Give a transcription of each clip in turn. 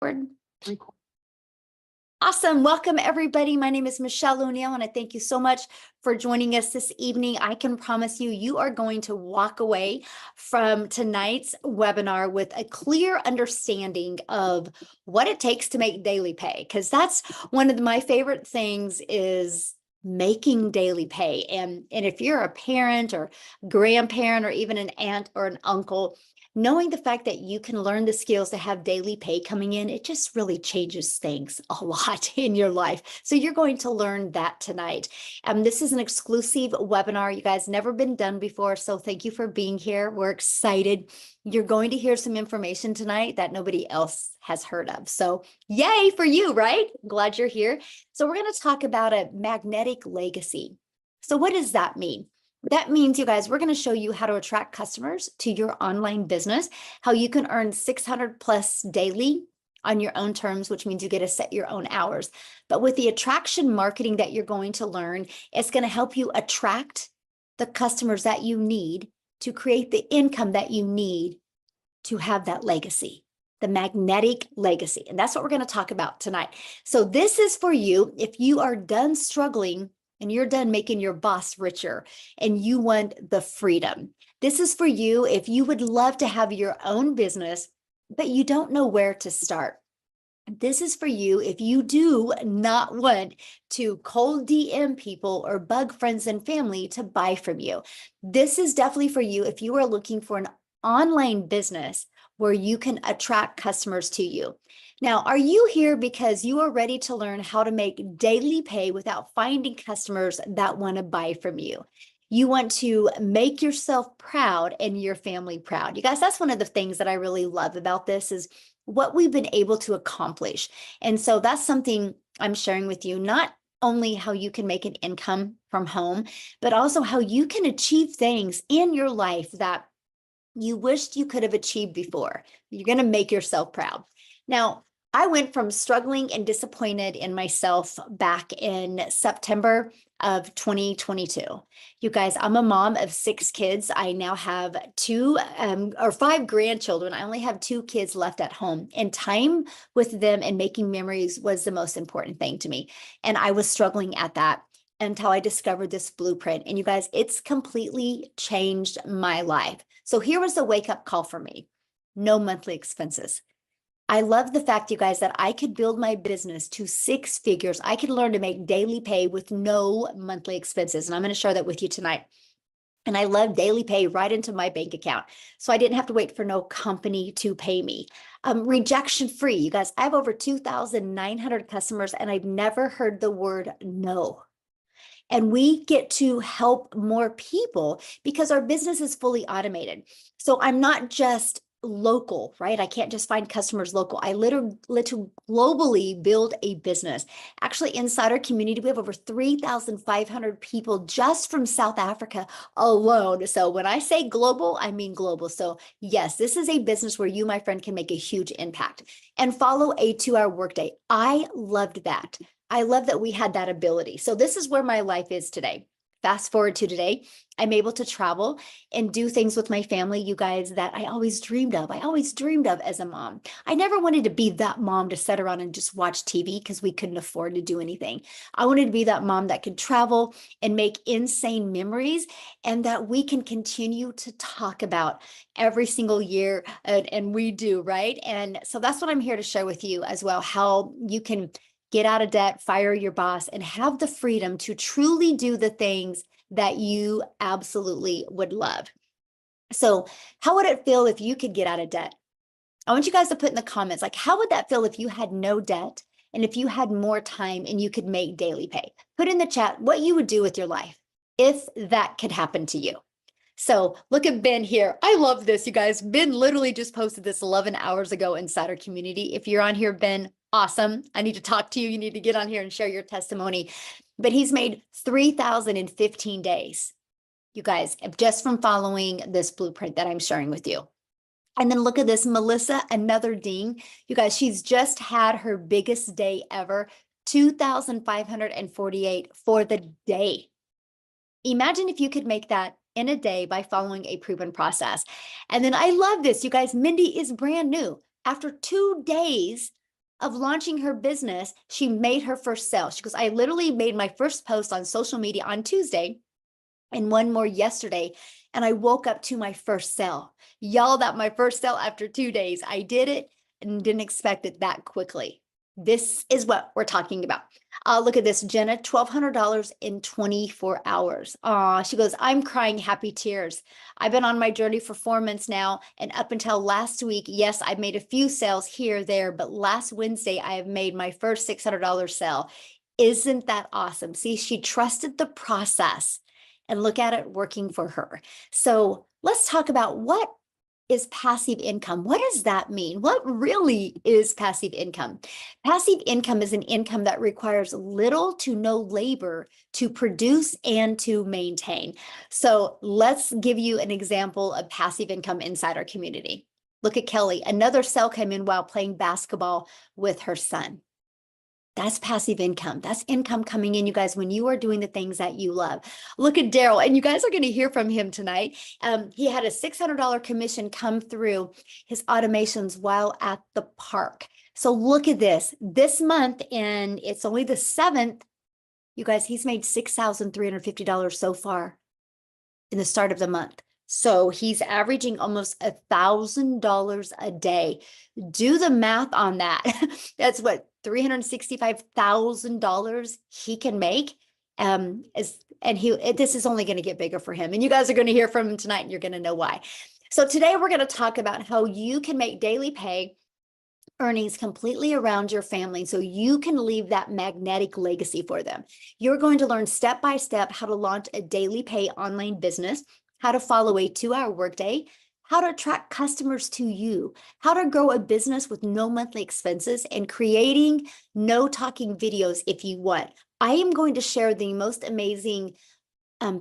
Record. Awesome. Welcome, everybody. My name is Michelle O'Neill, and I thank you so much for joining us this evening. I can promise you, you are going to walk away from tonight's webinar with a clear understanding of what it takes to make daily pay, because that's one of my favorite things is making daily pay. And if you're a parent or grandparent or even an aunt or an uncle, knowing the fact that you can learn the skills to have daily pay coming in, it just really changes things a lot in your life. So you're going to learn that tonight. This is an exclusive webinar. You guys never been done before. So thank you for being here. We're excited. You're going to hear some information tonight that nobody else has heard of. So yay for you, right? Glad you're here. So we're going to talk about a magnetic legacy. So what does that mean? That means, you guys, we're going to show you how to attract customers to your online business, how you can earn 600 plus daily on your own terms, which means you get to set your own hours. But with the attraction marketing that you're going to learn, it's going to help you attract the customers that you need to create the income that you need to have that legacy, the magnetic legacy. And that's what we're going to talk about tonight. So this is for you if you are done struggling and you're done making your boss richer and you want the freedom. This is for you if you would love to have your own business, but you don't know where to start. This is for you if you do not want to cold DM people or bug friends and family to buy from you. This is definitely for you if you are looking for an online business where you can attract customers to you. Now, are you here because you are ready to learn how to make daily pay without finding customers that want to buy from you? You want to make yourself proud and your family proud. You guys, that's one of the things that I really love about this is what we've been able to accomplish. And so that's something I'm sharing with you, not only how you can make an income from home, but also how you can achieve things in your life that you wished you could have achieved before. You're going to make yourself proud. Now, I went from struggling and disappointed in myself back in September of 2022. You guys, I'm a mom of 6 kids. I now have 5 grandchildren. I only have 2 kids left at home, and time with them and making memories was the most important thing to me. And I was struggling at that until I discovered this blueprint. And you guys, it's completely changed my life. So here was the wake-up call for me. No monthly expenses. I love the fact, you guys, that I could build my business to 6 figures. I could learn to make daily pay with no monthly expenses. And I'm going to share that with you tonight. And I love daily pay right into my bank account. So I didn't have to wait for no company to pay me. Rejection free. You guys, I have over 2,900 customers and I've never heard the word no. And we get to help more people because our business is fully automated. So I'm not just local, right? I can't just find customers local. I literally globally build a business. Actually, inside our community, we have over 3,500 people just from South Africa alone. So when I say global, I mean global. So yes, this is a business where you, my friend, can make a huge impact and follow a 2-hour workday. I loved that. I love that we had that ability. So this is where my life is today. Fast forward to today, I'm able to travel and do things with my family, you guys, that I always dreamed of. I always dreamed of as a mom. I never wanted to be that mom to sit around and just watch TV because we couldn't afford to do anything. I wanted to be that mom that could travel and make insane memories and that we can continue to talk about every single year. And we do, right? And so that's what I'm here to share with you as well, how you can get out of debt, fire your boss, and have the freedom to truly do the things that you absolutely would love. So how would it feel if you could get out of debt? I want you guys to put in the comments, like, how would that feel if you had no debt and if you had more time and you could make daily pay? Put in the chat what you would do with your life if that could happen to you. So look at Ben here. I love this, you guys. Ben literally just posted this 11 hours ago inside our community. If you're on here, Ben, awesome. I need to talk to you. You need to get on here and share your testimony. But he's made 3,000 in 15 days, you guys, just from following this blueprint that I'm sharing with you. And then look at this, Melissa, another ding. You guys, she's just had her biggest day ever, 2,548 for the day. Imagine if you could make that in a day by following a proven process. And then I love this, you guys, Mindy is brand new. After 2 days of launching her business, she made her first sale. She goes, I literally made my first post on social media on Tuesday and one more yesterday, and I woke up to my first sale. Y'all, that my first sale after 2 days. I did it and didn't expect it that quickly. This is what we're talking about. Look at this, Jenna, $1,200 in 24 hours. She goes, I'm crying happy tears. I've been on my journey for 4 months now, and up until last week, yes, I've made a few sales here, there, but last Wednesday, I have made my first $600 sale. Isn't that awesome? See, she trusted the process, and look at it working for her. So let's talk about what is passive income. What does that mean? What really is passive income? Passive income is an income that requires little to no labor to produce and to maintain. So let's give you an example of passive income inside our community. Look at Kelly. Another sale came in while playing basketball with her son. That's passive income. That's income coming in, you guys, when you are doing the things that you love. Look at Daryl, and you guys are going to hear from him tonight. He had a $600 commission come through his automations while at the park. So look at this month, and it's only the 7th. You guys, he's made $6,350 so far in the start of the month. So he's averaging almost $1,000 a day. Do the math on that. That's what, $365,000 he can make. This is only going to get bigger for him. And you guys are going to hear from him tonight, and you're going to know why. So today we're going to talk about how you can make daily pay earnings completely around your family so you can leave that magnetic legacy for them. You're going to learn step by step how to launch a daily pay online business, how to follow a 2-hour workday, how to attract customers to you, how to grow a business with no monthly expenses, and creating no talking videos if you want. I am going to share the most amazing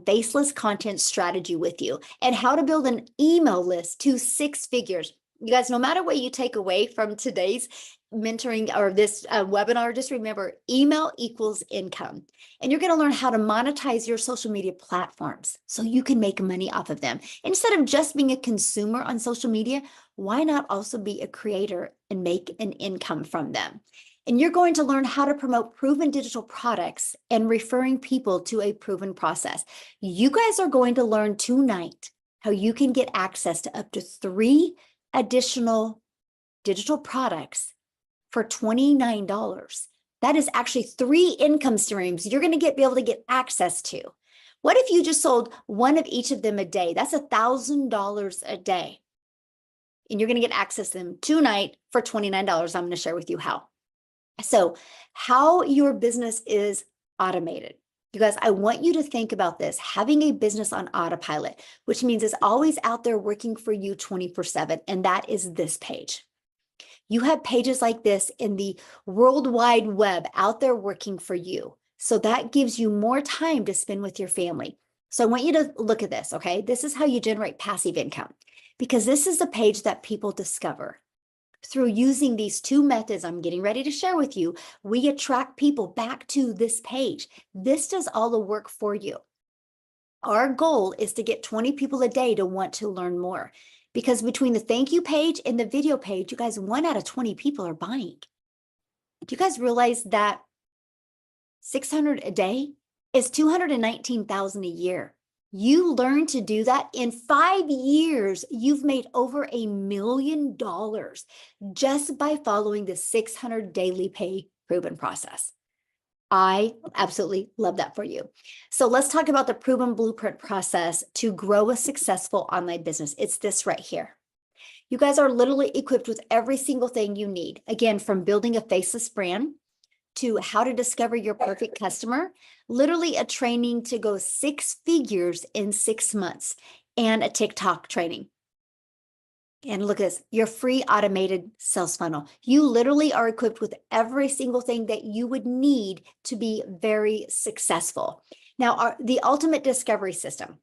faceless content strategy with you, and how to build an email list to 6 figures. You guys, no matter what you take away from today's mentoring or this webinar, just remember, email equals income. And you're going to learn how to monetize your social media platforms so you can make money off of them. Instead of just being a consumer on social media, why not also be a creator and make an income from them? And you're going to learn how to promote proven digital products and referring people to a proven process. You guys are going to learn tonight how you can get access to up to 3 additional digital products for $29. That is actually 3 income streams you're going to be able to get access to. What if you just sold one of each of them a day? That's $1,000 a day. And you're going to get access to them tonight for $29. I'm going to share with you how. So how your business is automated. You guys, I want you to think about this, having a business on autopilot, which means it's always out there working for you 24/7. And that is this page. You have pages like this in the World Wide Web out there working for you. So that gives you more time to spend with your family. So I want you to look at this, okay? This is how you generate passive income, because this is the page that people discover. Through using these 2 methods I'm getting ready to share with you, we attract people back to this page. This does all the work for you. Our goal is to get 20 people a day to want to learn more, because between the thank you page and the video page, you guys, 1 out of 20 people are buying. Do you guys realize that 600 a day is 219,000 a year? You learn to do that in 5 years. You've made over $1 million just by following the 600 daily pay proven process. I absolutely love that for you. So let's talk about the proven blueprint process to grow a successful online business. It's this right here. You guys are literally equipped with every single thing you need. Again, from building a faceless brand to how to discover your perfect customer, literally a training to go 6 figures in 6 months, and a TikTok training. And look at this, your free automated sales funnel. You literally are equipped with every single thing that you would need to be very successful. Now, the ultimate discovery system.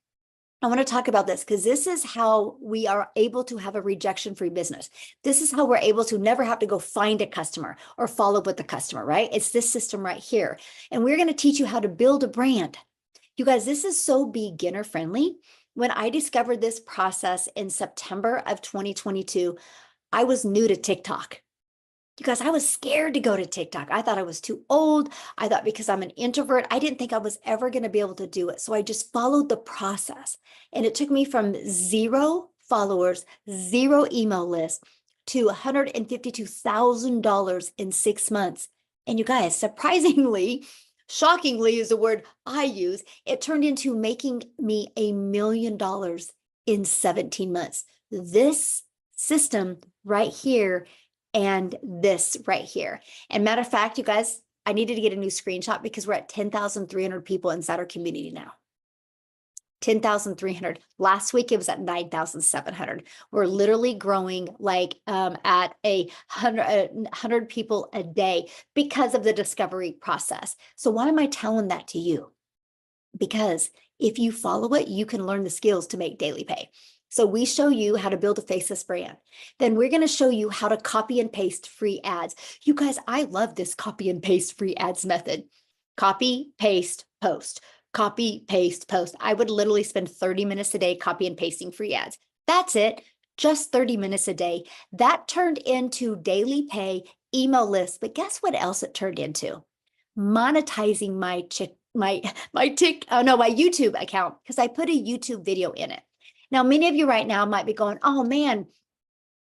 I want to talk about this because this is how we are able to have a rejection-free business. This is how we're able to never have to go find a customer or follow up with the customer, right? It's this system right here. And we're going to teach you how to build a brand. You guys, this is so beginner friendly. When I discovered this process in September of 2022, I was new to TikTok. You guys, I was scared to go to TikTok. I thought I was too old. I thought because I'm an introvert, I didn't think I was ever going to be able to do it. So I just followed the process. And it took me from 0 followers, 0 email list to $152,000 in 6 months. And you guys, surprisingly, shockingly is the word I use, it turned into making me $1 million in 17 months. This system right here and this right here. And matter of fact, you guys, I needed to get a new screenshot because we're at 10,300 people inside our community now. 10,300. Last week, it was at 9,700. We're literally growing like at 100 people a day because of the discovery process. So why am I telling that to you? Because if you follow it, you can learn the skills to make daily pay. So we show you how to build a faceless brand. Then we're going to show you how to copy and paste free ads. You guys, I love this copy and paste free ads method. Copy, paste, post. Copy, paste, post. I would literally spend 30 minutes a day copy and pasting free ads. That's it. Just 30 minutes a day. That turned into daily pay email lists. But guess what else it turned into? Monetizing my YouTube account, because I put a YouTube video in it. Now, many of you right now might be going, oh man,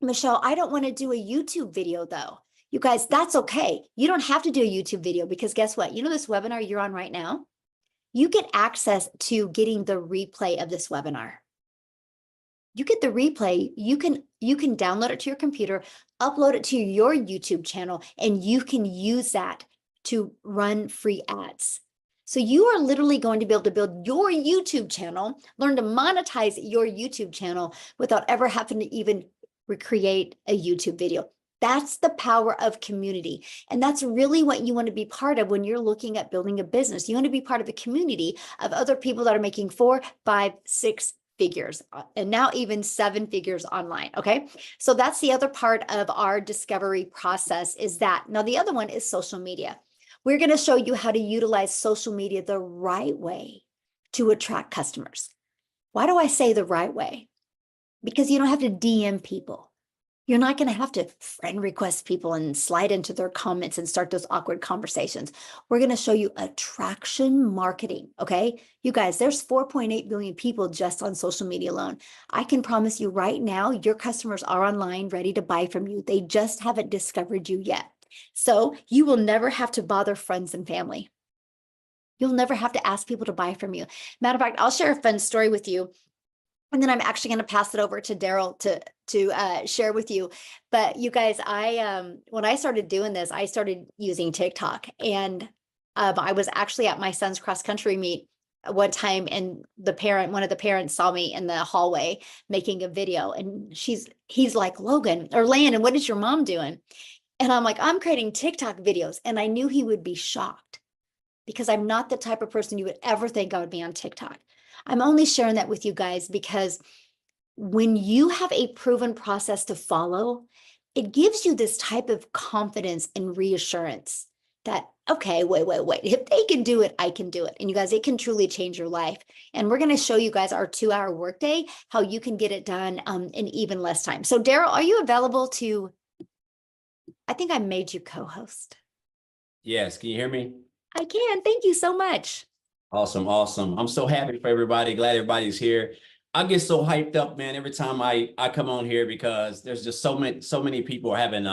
Michelle, I don't want to do a YouTube video though. You guys, that's okay. You don't have to do a YouTube video because guess what? You know this webinar you're on right now? You get access to getting the replay of this webinar. You get the replay, you can download it to your computer, upload it to your YouTube channel, and you can use that to run free ads. So you are literally going to be able to build your YouTube channel, learn to monetize your YouTube channel without ever having to even recreate a YouTube video. That's the power of community. And that's really what you want to be part of when you're looking at building a business. You want to be part of a community of other people that are making 4, 5, 6 figures, and now even 7 figures online. Okay. So that's the other part of our discovery process is that. Now, the other one is social media. We're going to show you how to utilize social media the right way to attract customers. Why do I say the right way? Because you don't have to DM people. You're not going to have to friend request people and slide into their comments and start those awkward conversations. We're going to show you attraction marketing. Okay. You guys, there's 4.8 billion people just on social media alone. I can promise you right now, your customers are online ready to buy from you. They just haven't discovered you yet. So you will never have to bother friends and family. You'll never have to ask people to buy from you. Matter of fact, I'll share a fun story with you. And then I'm actually going to pass it over to Daryl to share with you. But you guys, when I started doing this, I started using TikTok, and I was actually at my son's cross country meet one time, and one of the parents saw me in the hallway making a video, and he's like, Logan or Landon, what is your mom doing? And I'm like, I'm creating TikTok videos. And I knew he would be shocked because I'm not the type of person you would ever think I would be on TikTok. I'm only sharing that with you guys because when you have a proven process to follow, it gives you this type of confidence and reassurance that, okay, wait. If they can do it, I can do it. And you guys, it can truly change your life. And we're going to show you guys our 2-hour workday, how you can get it done in even less time. So Daryl, are you available to, I think I made you co-host. Yes, can you hear me? I can. Thank you so much. Awesome. I'm so happy for everybody. Glad everybody's here. I get so hyped up, man, every time I come on here because there's just so many people are having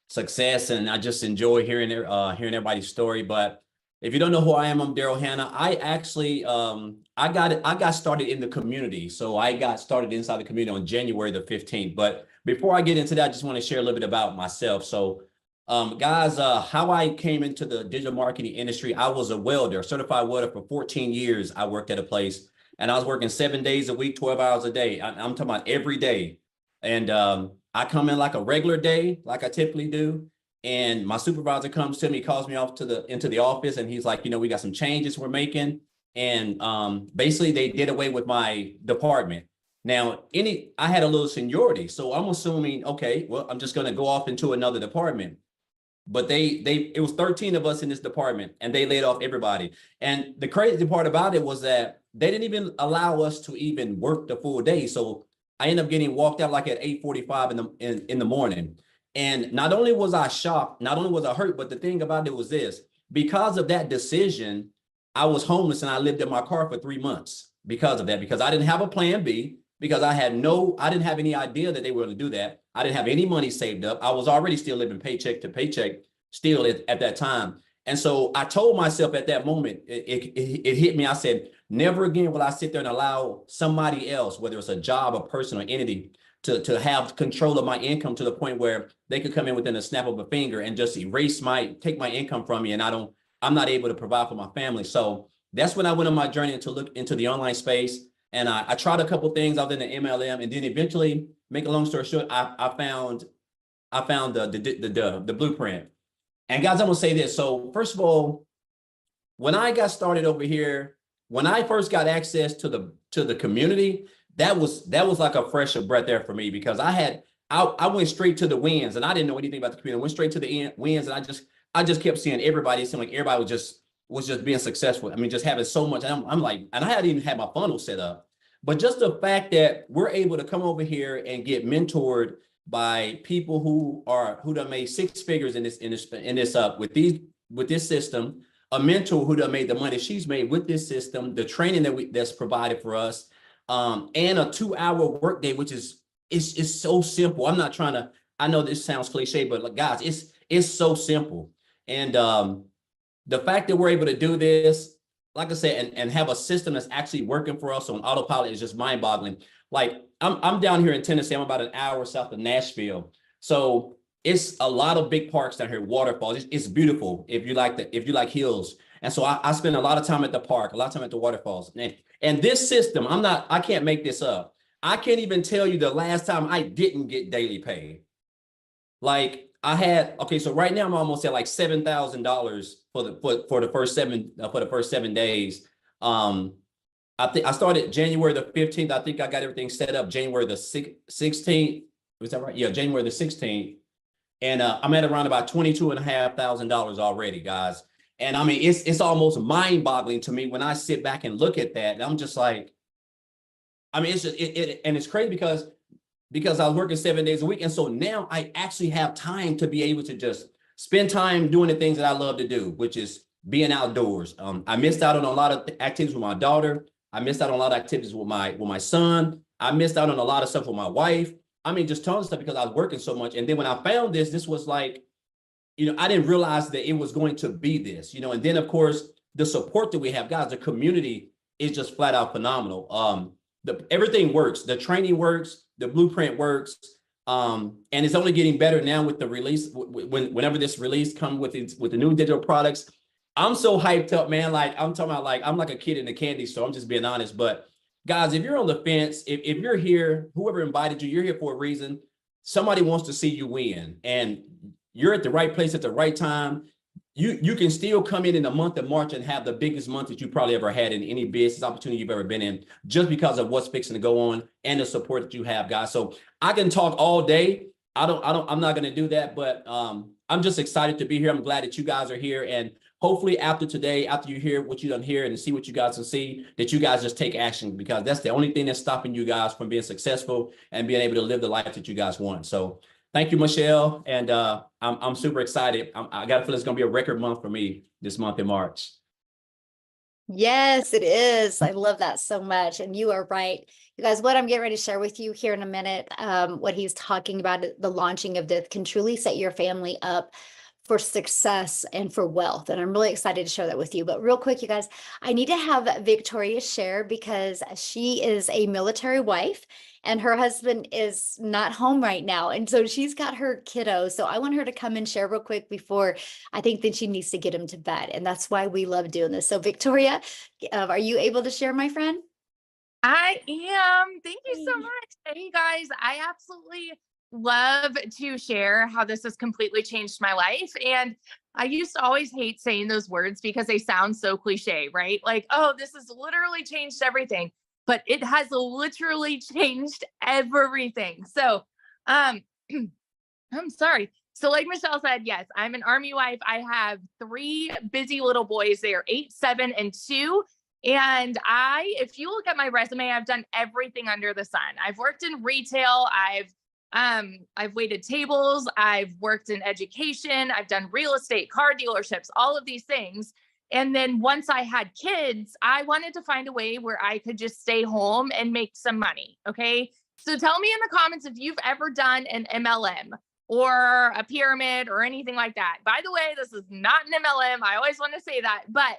success, and I just enjoy hearing everybody's story. But if you don't know who I am, I'm Daryl Hanna. I actually I got started in the community. So I got started inside the community on January the 15th. But before I get into that, I just want to share a little bit about myself. So guys, how I came into the digital marketing industry, I was a welder, certified welder for 14 years. I worked at a place, and I was working 7 days a week, 12 hours a day. I'm talking about every day. And I come in like a regular day, like I typically do. And my supervisor comes to me, calls me off into the office, and he's like, we got some changes we're making. And basically they did away with my department. Now, I had a little seniority, so I'm assuming, okay, well, I'm just going to go off into another department. But it was 13 of us in this department, and they laid off everybody. And the crazy part about it was that they didn't even allow us to even work the full day. So I ended up getting walked out like at 8:45 in the morning. And not only was I shocked, not only was I hurt, but the thing about it was this: because of that decision, I was homeless and I lived in my car for 3 months because of that, because I didn't have a plan B, because I didn't have any idea that they were going to do that. I didn't have any money saved up. I was already still living paycheck to paycheck still at that time. And so I told myself at that moment, it hit me. I said, never again will I sit there and allow somebody else, whether it's a job, a person, or entity, to have control of my income to the point where they could come in within a snap of a finger and just take my income from me. And I'm not able to provide for my family. So that's when I went on my journey to look into the online space. And I tried a couple of things. I was in the MLM, and then eventually, make a long story short, I found the blueprint. And guys, I'm gonna say this. So first of all, when I got started over here, when I first got access to the community, that was like a fresh of breath there for me, because I went straight to the wins, and I didn't know anything about the community. I went straight to the wins, and I just kept seeing everybody. It seemed like everybody was just being successful. I mean, just having so much. And I'm like, and I hadn't even had my funnel set up. But just the fact that we're able to come over here and get mentored by people who done made six figures in this with this system, a mentor who done made the money she's made with this system, the training that's provided for us, and a 2-hour workday, which is so simple. I'm not trying to. I know this sounds cliche, but like, guys, it's so simple. And the fact that we're able to do this, like I said, and have a system that's actually working for us on autopilot is just mind-boggling. Like, I'm down here in Tennessee. I'm about an hour south of Nashville. So it's a lot of big parks down here, waterfalls. It's beautiful if you like hills. And so I spend a lot of time at the park, a lot of time at the waterfalls. And this system, I can't make this up. I can't even tell you the last time I didn't get daily pay. Like, so right now I'm almost at like $7,000 for the first 7 days. I think I started January the 15th. I think I got everything set up January the 16th. Was that right? Yeah, January the 16th. And I'm at around about $22,500 already, guys. And I mean, it's almost mind-boggling to me when I sit back and look at that. And I'm just like, I mean, it's just and it's crazy because I was working 7 days a week. And so now I actually have time to be able to just spend time doing the things that I love to do, which is being outdoors. I missed out on a lot of activities with my daughter. I missed out on a lot of activities with my son. I missed out on a lot of stuff with my wife. I mean, just tons of stuff because I was working so much. And then when I found this was like, I didn't realize that it was going to be this, and then of course, the support that we have, guys, the community is just flat out phenomenal. Everything works. The training works, the blueprint works. And it's only getting better now with the release. Whenever this release comes with the new digital products, I'm so hyped up, man. Like, I'm talking about, like, I'm like a kid in a candy store. I'm just being honest. But guys, if you're on the fence, if you're here, whoever invited you, you're here for a reason. Somebody wants to see you win, and you're at the right place at the right time. You can still come in the month of March and have the biggest month that you probably ever had in any business opportunity you've ever been in, just because of what's fixing to go on and the support that you have, guys. So I can talk all day. I'm not going to do that, but I'm just excited to be here. I'm glad that you guys are here. And hopefully after today, after you hear what you done hear and see what you guys can see, that you guys just take action, because that's the only thing that's stopping you guys from being successful and being able to live the life that you guys want. So thank you, Michelle. And I'm super excited. I got to feel it's going to be a record month for me this month in March. Yes, it is. I love that so much. And you are right. You guys, what I'm getting ready to share with you here in a minute, what he's talking about, the launching of this can truly set your family up for success and for wealth. And I'm really excited to share that with you. But real quick, you guys, I need to have Victoria share, because she is a military wife and her husband is not home right now. And so she's got her kiddo. So I want her to come and share real quick before I think that she needs to get him to bed. And that's why we love doing this. So Victoria, are you able to share, my friend? I am. Thank you so much. Hey guys, I absolutely love to share how this has completely changed my life. And I used to always hate saying those words because they sound so cliche, right? Like, oh, this has literally changed everything, but it has literally changed everything. So, I'm sorry. So like Michelle said, yes, I'm an Army wife. I have 3 busy little boys. They are 8, 7, and 2. And if you look at my resume, I've done everything under the sun. I've worked in retail. I've I've waited tables. I've worked in education. I've done real estate, car dealerships, all of these things. And then once I had kids, I wanted to find a way where I could just stay home and make some money. Okay. So tell me in the comments if you've ever done an MLM or a pyramid or anything like that. By the way, this is not an MLM. I always want to say that, but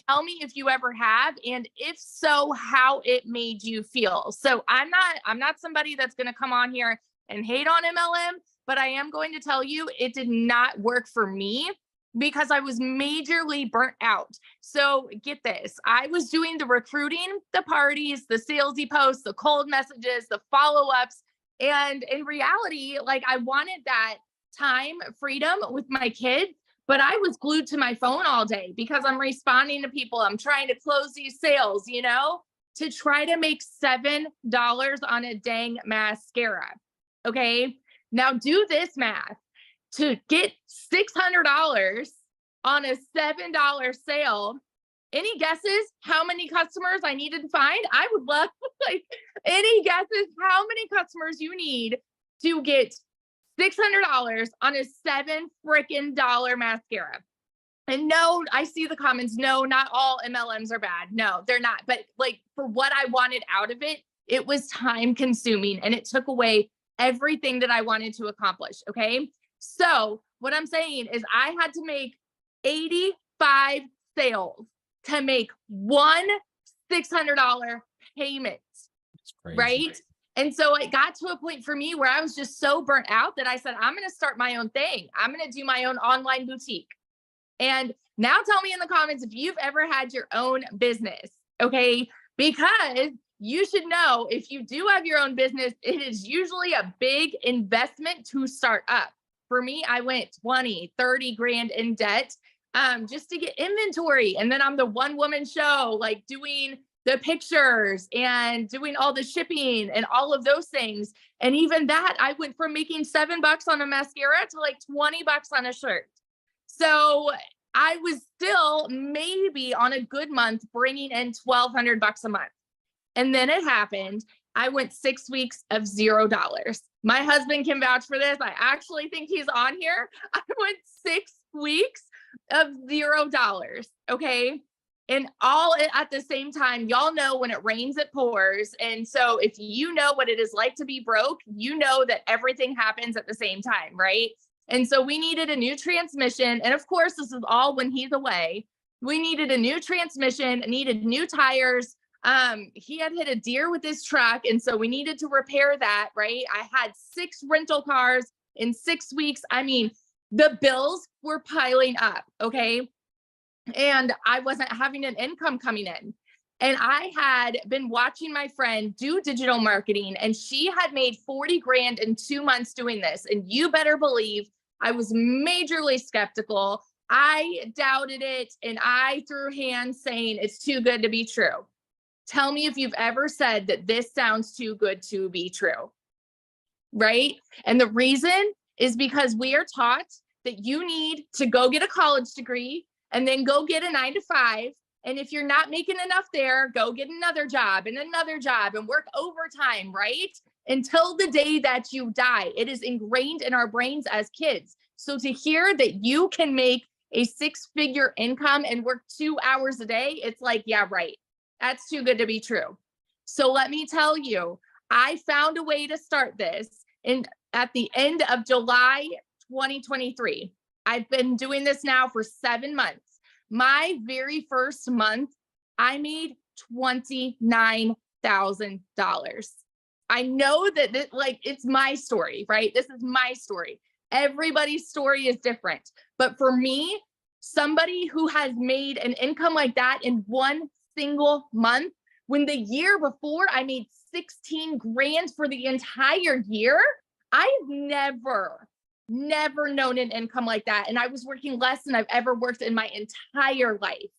tell me if you ever have, and if so, how it made you feel. So I'm not somebody that's going to come on here and hate on MLM, but I am going to tell you it did not work for me because I was majorly burnt out. So get this, I was doing the recruiting, the parties, the salesy posts, the cold messages, the follow-ups. And in reality, like I wanted that time freedom with my kids, but I was glued to my phone all day because I'm responding to people. I'm trying to close these sales, to try to make $7 on a dang mascara. Okay. Now do this math. To get $600 on a $7 sale, any guesses how many customers I needed to find? I would love like any guesses how many customers you need to get $600 on a $7 mascara. And no, I see the comments. No, not all MLMs are bad. No, they're not. But like for what I wanted out of it, it was time consuming and it took away everything that I wanted to accomplish. Okay. So what I'm saying is I had to make 85 sales to make one $600 payment. That's crazy. Right. And so it got to a point for me where I was just so burnt out that I said, I'm going to start my own thing. I'm going to do my own online boutique. And now tell me in the comments if you've ever had your own business. Okay. Because you should know if you do have your own business, it is usually a big investment to start up. For me, I went 20, 30 grand in debt just to get inventory. And then I'm the one woman show, like doing the pictures and doing all the shipping and all of those things. And even that, I went from making $7 on a mascara to like $20 on a shirt. So I was still maybe on a good month bringing in $1,200 a month. And then it happened. I went 6 weeks of $0. My husband can vouch for this. I actually think he's on here. I went 6 weeks of $0. Okay. And all at the same time, y'all know when it rains, it pours. And so if you know what it is like to be broke, you know that everything happens at the same time, right? And so we needed a new transmission. And of course, this is all when he's away. We needed a new transmission, needed new tires. He had hit a deer with his truck. And so we needed to repair that, right? I had 6 rental cars in 6 weeks. I mean, the bills were piling up. Okay. And I wasn't having an income coming in. And I had been watching my friend do digital marketing, and she had made 40 grand in 2 months doing this. And you better believe I was majorly skeptical. I doubted it and I threw hands saying it's too good to be true. Tell me if you've ever said that this sounds too good to be true, right? And the reason is because we are taught that you need to go get a college degree and then go get a 9-to-5. And if you're not making enough there, go get another job and work overtime, right? Until the day that you die. It is ingrained in our brains as kids. So to hear that you can make a 6-figure income and work 2 hours a day, it's like, yeah, right. That's too good to be true. So let me tell you, I found a way to start this at the end of July 2023. I've been doing this now for 7 months. My very first month, I made $29,000. I know that it's my story, right? This is my story. Everybody's story is different. But for me, somebody who has made an income like that in one single month, when the year before I made 16 grand for the entire year, I've never known an income like that. And I was working less than I've ever worked in my entire life.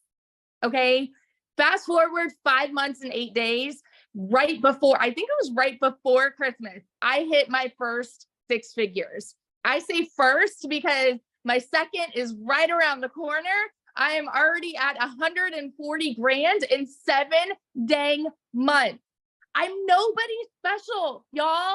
Okay. Fast forward 5 months and 8 days, right before Christmas, I hit my first 6 figures. I say first because my second is right around the corner. I am already at 140 grand in 7 dang months. I'm nobody special, y'all.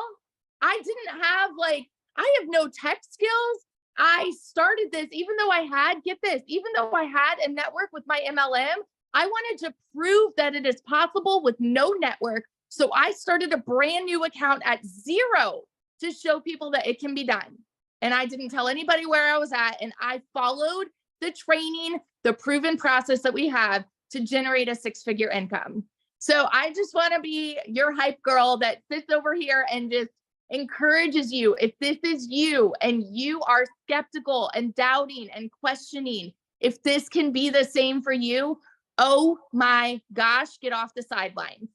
I didn't have like, I have no tech skills. I started this, even though I had, get this, even though I had a network with my MLM, I wanted to prove that it is possible with no network. So I started a brand new account at zero to show people that it can be done. And I didn't tell anybody where I was at. And I followed the training, the proven process that we have to generate a 6-figure income. So I just want to be your hype girl that sits over here and just encourages you. If this is you and you are skeptical and doubting and questioning if this can be the same for you, oh my gosh, get off the sidelines.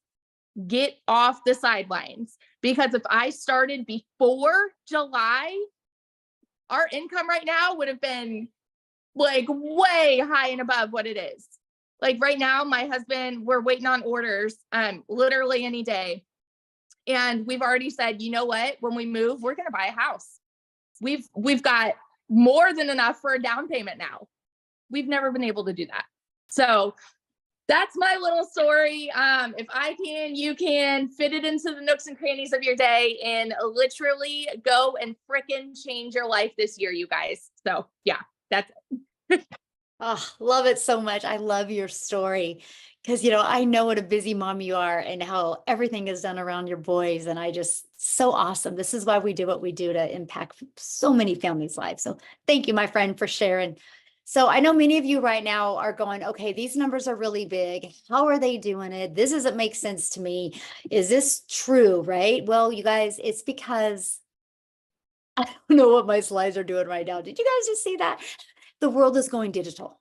Get off the sidelines. Because if I started before July, our income right now would have been like way high and above what it is. Like right now, my husband, we're waiting on orders literally any day. And we've already said, you know what, when we move, we're going to buy a house. We've got more than enough for a down payment now. We've never been able to do that. So that's my little story. If I can, you can fit it into the nooks and crannies of your day and literally go and frickin' change your life this year, you guys. So yeah, that's it. Oh, love it so much. I love your story because, I know what a busy mom you are and how everything is done around your boys. And so awesome. This is why we do what we do, to impact so many families' lives. So thank you, my friend, for sharing. So I know many of you right now are going, okay, these numbers are really big. How are they doing it? This doesn't make sense to me. Is this true? Right? Well, you guys, it's because I don't know what my slides are doing right now. Did you guys just see that? The world is going digital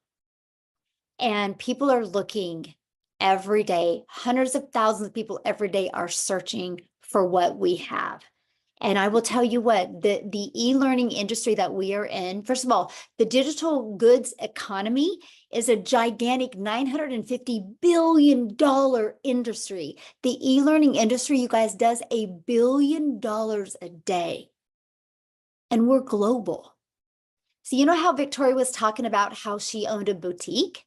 and people are looking every day. Hundreds of thousands of people every day are searching for what we have. And I will tell you what, the e-learning industry that we are in, first of all, the digital goods economy is a gigantic $950 billion industry. The e-learning industry, you guys, does $1 billion a day. And we're global. So you know how Victoria was talking about how she owned a boutique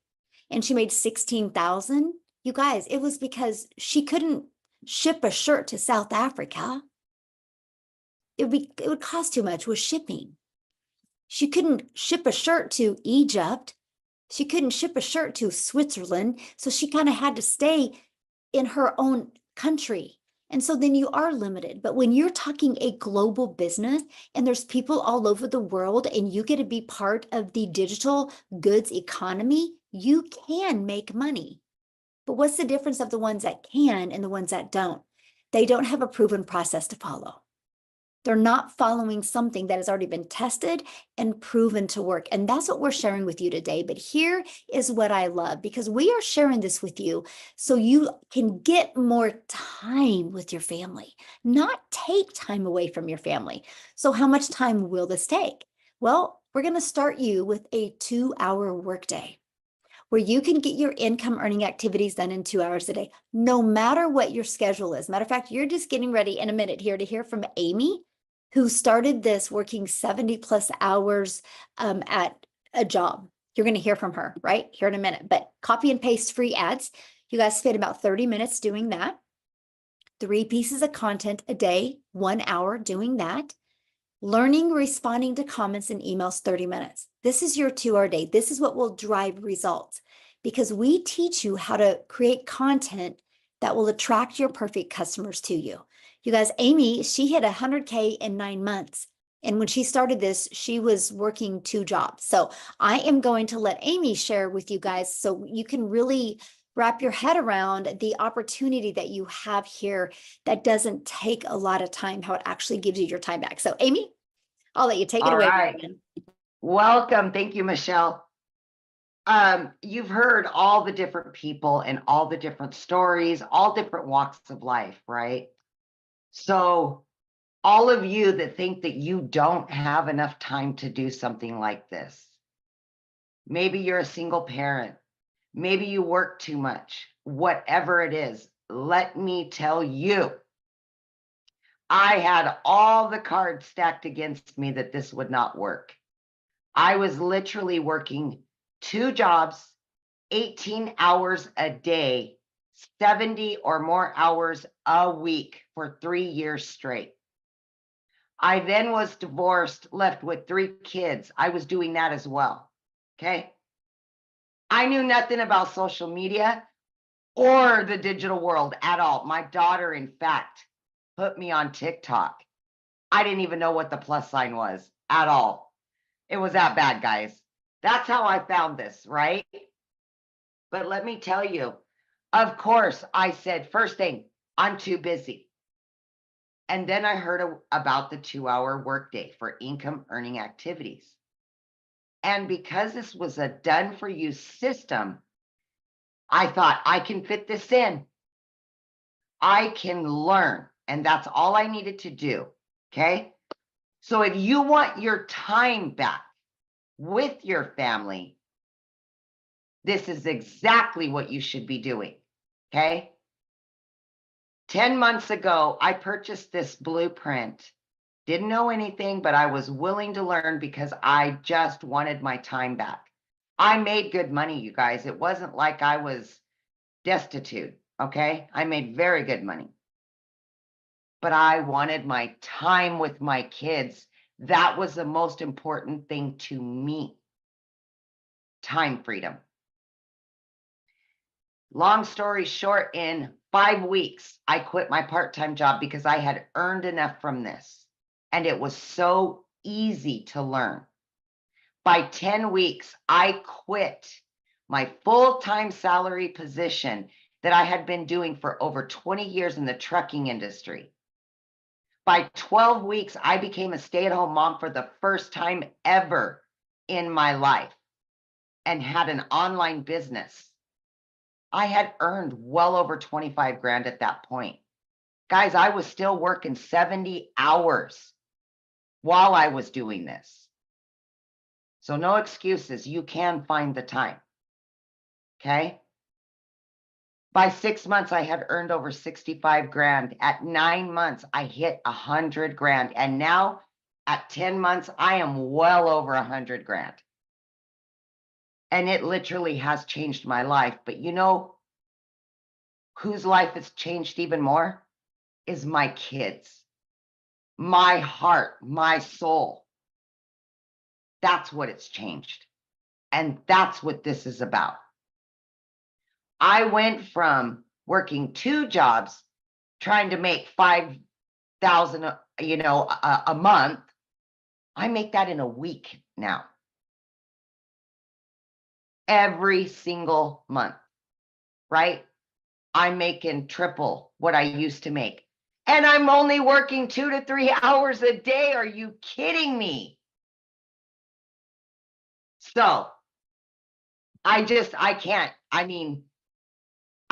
and she made 16,000? You guys, it was because she couldn't ship a shirt to South Africa. It would cost too much with shipping. She couldn't ship a shirt to Egypt. She couldn't ship a shirt to Switzerland. So she kind of had to stay in her own country. And so then you are limited. But when you're talking a global business and there's people all over the world and you get to be part of the digital goods economy, you can make money. But what's the difference of the ones that can and the ones that don't? They don't have a proven process to follow. They're not following something that has already been tested and proven to work. And that's what we're sharing with you today. But here is what I love, because we are sharing this with you so you can get more time with your family, not take time away from your family. So how much time will this take? Well, we're going to start you with a 2-hour workday where you can get your income earning activities done in 2 hours a day, no matter what your schedule is. Matter of fact, you're just getting ready in a minute here to hear from Amy, who started this working 70 plus hours at a job. You're going to hear from her right here in a minute, but copy and paste free ads. You guys spend about 30 minutes doing that. 3 pieces of content a day, 1 hour doing that. Learning, responding to comments and emails, 30 minutes. This is your 2-hour day. This is what will drive results because we teach you how to create content that will attract your perfect customers to you. You guys, Amy, she hit 100K in 9 months. And when she started this, she was working 2 jobs. So I am going to let Amy share with you guys so you can really wrap your head around the opportunity that you have here that doesn't take a lot of time, how it actually gives you your time back. So Amy, I'll let you take it away. All right. Welcome. Thank you, Michelle. You've heard all the different people and all the different stories, all different walks of life, right? So all of you that think that you don't have enough time to do something like this, maybe you're a single parent, maybe you work too much, whatever it is, let me tell you, I had all the cards stacked against me that this would not work. I was literally working 2 jobs, 18 hours a day, 70 or more hours a week for 3 years straight. I then was divorced, left with 3 kids. I was doing that as well. Okay. I knew nothing about social media or the digital world at all. My daughter, in fact, put me on TikTok. I didn't even know what the plus sign was at all. It was that bad, guys. That's how I found this, right? But let me tell you, of course, I said, first thing, I'm too busy. And then I heard about the 2-hour workday for income earning activities. And because this was a done for you system, I thought I can fit this in. I can learn. And that's all I needed to do. Okay. So if you want your time back with your family, this is exactly what you should be doing. Okay. 10 months ago, I purchased this blueprint. Didn't know anything, but I was willing to learn because I just wanted my time back. I made good money, you guys. It wasn't like I was destitute. Okay. I made very good money. But I wanted my time with my kids. That was the most important thing to me. Time freedom. Long story short, in 5 weeks, I quit my part-time job because I had earned enough from this. And it was so easy to learn. By 10 weeks, I quit my full-time salary position that I had been doing for over 20 years in the trucking industry. By 12 weeks, I became a stay-at-home mom for the first time ever in my life and had an online business. I had earned well over 25 grand at that point. Guys, I was still working 70 hours while I was doing this. So no excuses. You can find the time. Okay. By 6 months, I had earned over 65 grand. At 9 months, I hit 100 grand. And now at 10 months, I am well over 100 grand. And it literally has changed my life. But you know whose life has changed even more? Is my kids, my heart, my soul. That's what it's changed. And that's what this is about. I went from working 2 jobs, trying to make 5,000, a month. I make that in a week now. Every single month, right? I'm making triple what I used to make. And I'm only working 2 to 3 hours a day. Are you kidding me? So I can't.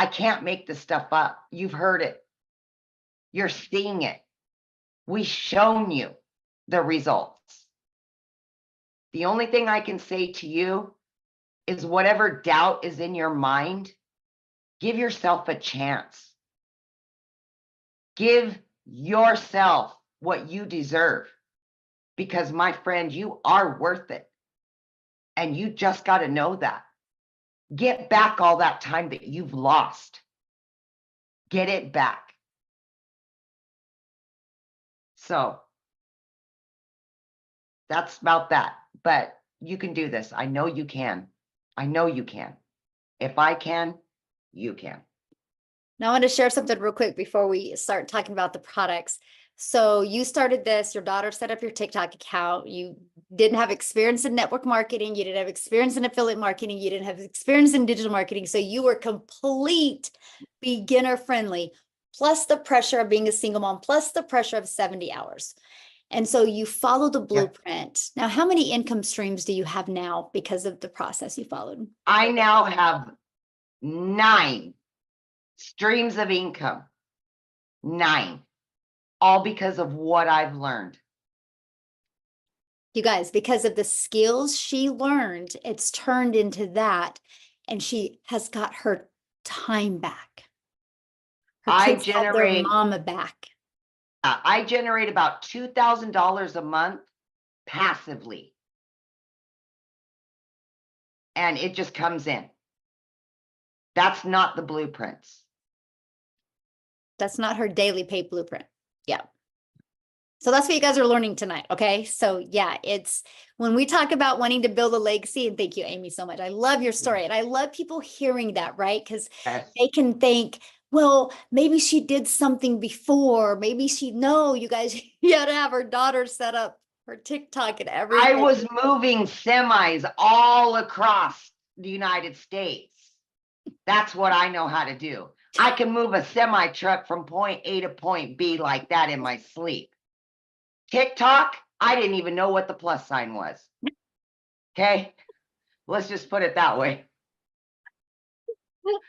I can't make this stuff up. You've heard it. You're seeing it. We've shown you the results. The only thing I can say to you is whatever doubt is in your mind, give yourself a chance. Give yourself what you deserve. Because my friend, you are worth it. And you just got to know that. Get back all that time that you've lost. Get it back. So that's about that. But you can do this. I know you can. I know you can. If I can, you can. Now I want to share something real quick before we start talking about the products. So you started this, your daughter set up your TikTok account. You didn't have experience in network marketing. You didn't have experience in affiliate marketing. You didn't have experience in digital marketing. So you were complete beginner friendly, plus the pressure of being a single mom, plus the pressure of 70 hours. And so you follow the blueprint. Now, how many income streams do you have now because of the process you followed? I now have 9 streams of income. 9. All because of what I've learned. You guys, because of the skills she learned, it's turned into that. And she has got her time back. Her kids have their mama back. I generate about $2,000 a month passively. And it just comes in. That's not the blueprints. That's not her daily pay blueprint. Yeah. So that's what you guys are learning tonight. Okay. So yeah, it's when we talk about wanting to build a legacy, and thank you, Amy, so much. I love your story and I love people hearing that, right? Because Yes. they can think, well, maybe she did something before. Maybe no, you guys, you had to have her daughter set up her TikTok and I everything. was moving semis all across the United States. That's what I know how to do. I can move a semi truck from point A to point B like that in my sleep. TikTok, I didn't even know what the plus sign was. Okay, let's just put it that way.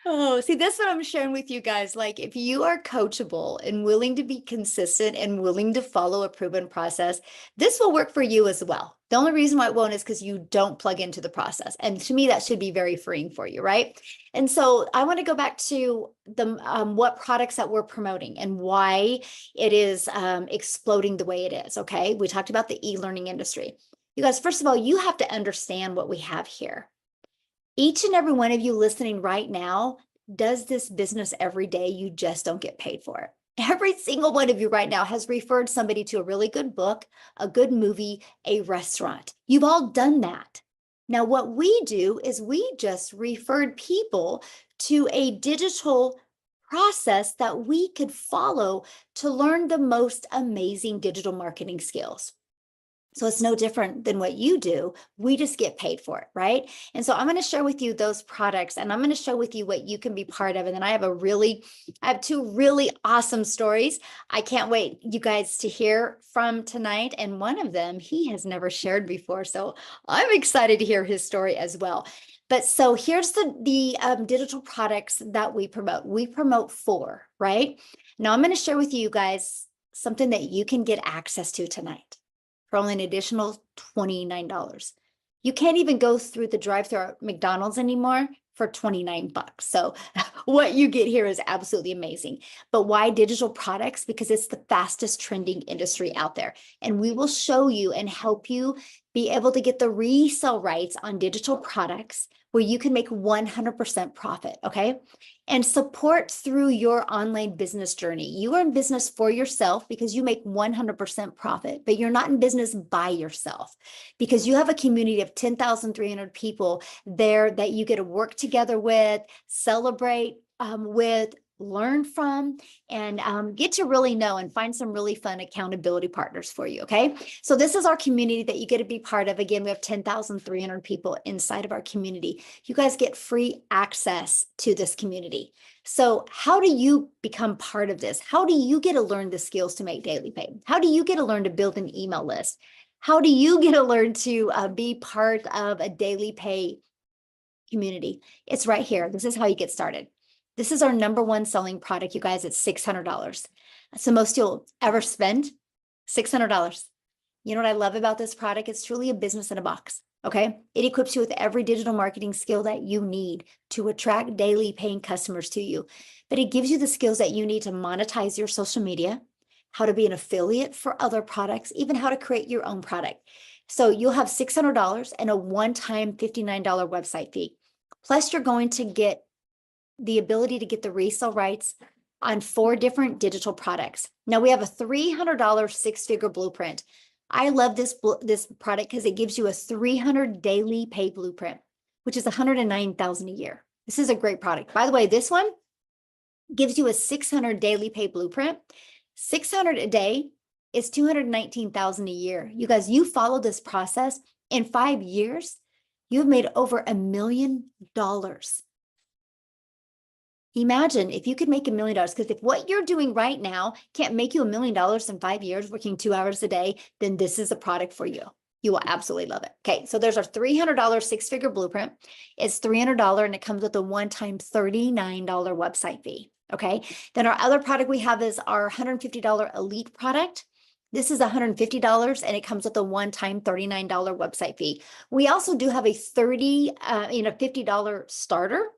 Oh, see, that's what I'm sharing with you guys. Like, if you are coachable and willing to be consistent and willing to follow a proven process, this will work for you as well. The only reason why it won't is because you don't plug into the process. And to me, that should be very freeing for you, right? And so I want to go back to the what products that we're promoting and why it is exploding the way it is. Okay, we talked about the e-learning industry. You guys, first of all, you have to understand what we have here. Each and every one of you listening right now does this business every day. You just don't get paid for it. Every single one of you right now has referred somebody to a really good book, a good movie, a restaurant. You've all done that. Now, what we do is we just referred people to a digital process that we could follow to learn the most amazing digital marketing skills. So it's no different than what you do. We just get paid for it, right? And so I'm going to share with you those products and I'm going to share with you what you can be part of. And then I have two really awesome stories. I can't wait you guys to hear from tonight. And one of them he has never shared before. So I'm excited to hear his story as well. But so here's the digital products that we promote. We promote 4, right? Now I'm going to share with you guys something that you can get access to tonight for only an additional $29. You can't even go through the drive-thru at McDonald's anymore for 29 bucks. So what you get here is absolutely amazing. But why digital products? Because it's the fastest trending industry out there. And we will show you and help you be able to get the resale rights on digital products where you can make 100% profit, okay? And support through your online business journey. You are in business for yourself because you make 100% profit, but you're not in business by yourself because you have a community of 10,300 people there that you get to work together with, celebrate with, learn from, and get to really know and find some really fun accountability partners for you, okay? So this is our community that you get to be part of. Again, we have 10,300 people inside of our community. You guys get free access to this community. So how do you become part of this? How do you get to learn the skills to make daily pay? How do you get to learn to build an email list? How do you get to learn to be part of a daily pay community? It's right here. This is how you get started. This is our #1 selling product, you guys. It's $600. That's the most you'll ever spend, $600. You know what I love about this product? It's truly a business in a box, okay? It equips you with every digital marketing skill that you need to attract daily paying customers to you. But it gives you the skills that you need to monetize your social media, how to be an affiliate for other products, even how to create your own product. So you'll have $600 and a one-time $59 website fee. Plus, you're going to get the ability to get the resale rights on 4 different digital products. Now we have a $300 6-figure blueprint. I love this product because it gives you a 300 daily pay blueprint, which is $109,000 a year. This is a great product. By the way, this one gives you a 600 daily pay blueprint. 600 a day is $219,000 a year. You guys, you follow this process in 5 years, you've made over $1 million. Imagine if you could make $1 million, because if what you're doing right now can't make you $1 million in 5 years, working 2 hours a day, then this is a product for you. You will absolutely love it. Okay, so there's our $300 6-figure blueprint. It's $300 and it comes with a one-time $39 website fee. Okay, then our other product we have is our $150 elite product. This is $150 and it comes with a one-time $39 website fee. We also do have a $50 starter.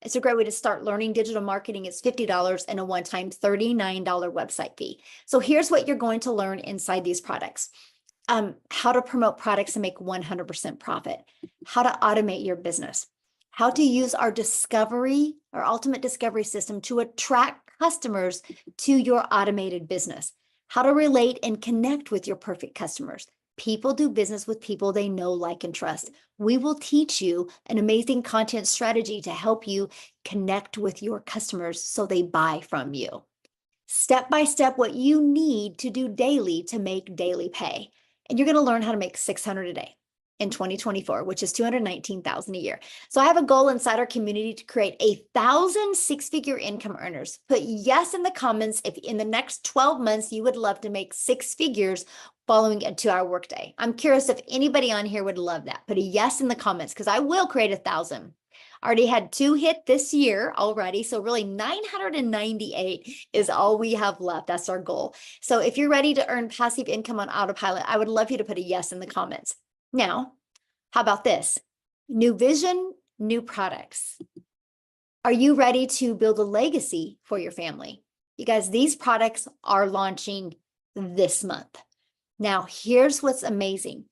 It's a great way to start learning digital marketing. It's $50 and a one-time $39 website fee. So here's what you're going to learn inside these products. How to promote products and make 100% profit, how to automate your business, how to use our ultimate discovery system to attract customers to your automated business, how to relate and connect with your perfect customers. People do business with people they know, like, and trust. We will teach you an amazing content strategy to help you connect with your customers so they buy from you. Step by step, what you need to do daily to make daily pay. And you're going to learn how to make $600 a day in 2024, which is $219,000 a year. So I have a goal inside our community to create 1,000 six-figure income earners. Put yes in the comments if in the next 12 months you would love to make 6 figures following a 2-hour workday. I'm curious if anybody on here would love that. Put a yes in the comments because I will create 1,000. Already had 2 hit this year already. So really 998 is all we have left. That's our goal. So if you're ready to earn passive income on autopilot, I would love you to put a yes in the comments. Now, how about this? New vision, new products. Are you ready to build a legacy for your family? You guys, these products are launching this month. Now, here's what's amazing.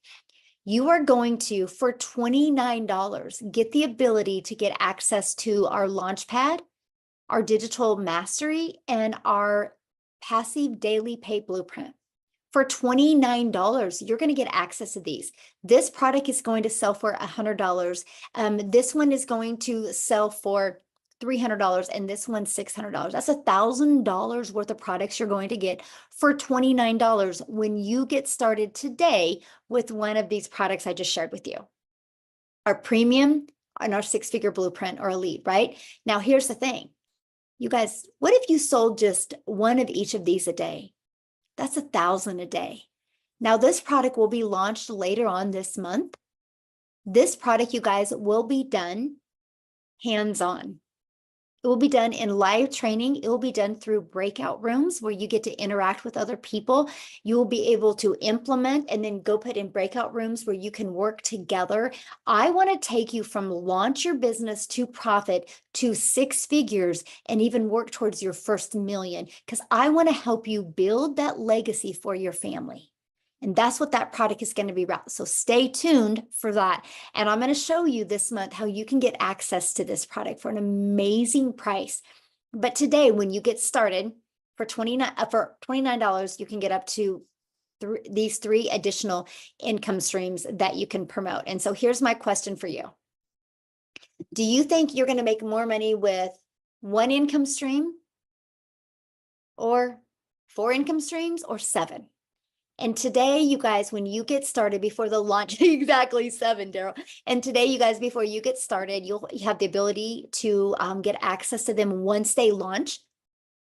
You are going to, for $29, get the ability to get access to our Launchpad, our digital mastery, and our passive daily pay blueprint. For $29, you're going to get access to these. This product is going to sell for $100. This one is going to sell for $300, and this one's $600. That's $1,000 worth of products you're going to get for $29 when you get started today with one of these products I just shared with you. Our premium and our 6-figure blueprint or elite, right? Now, here's the thing. You guys, what if you sold just one of each of these a day? That's $1,000 a day. Now, this product will be launched later on this month. This product, you guys, will be done hands-on. It will be done in live training. It will be done through breakout rooms where you get to interact with other people. You will be able to implement and then go put in breakout rooms where you can work together. I want to take you from launch your business to profit to 6 figures and even work towards your first million, because I want to help you build that legacy for your family. And that's what that product is going to be about. So stay tuned for that. And I'm going to show you this month how you can get access to this product for an amazing price. But today, when you get started for $29, you can get up to these 3 additional income streams that you can promote. And so here's my question for you. Do you think you're going to make more money with 1 income stream or 4 income streams or 7? And today, you guys, when you get started before the launch, exactly 7, Daryl. And today, you guys, before you get started, you'll have the ability to get access to them once they launch.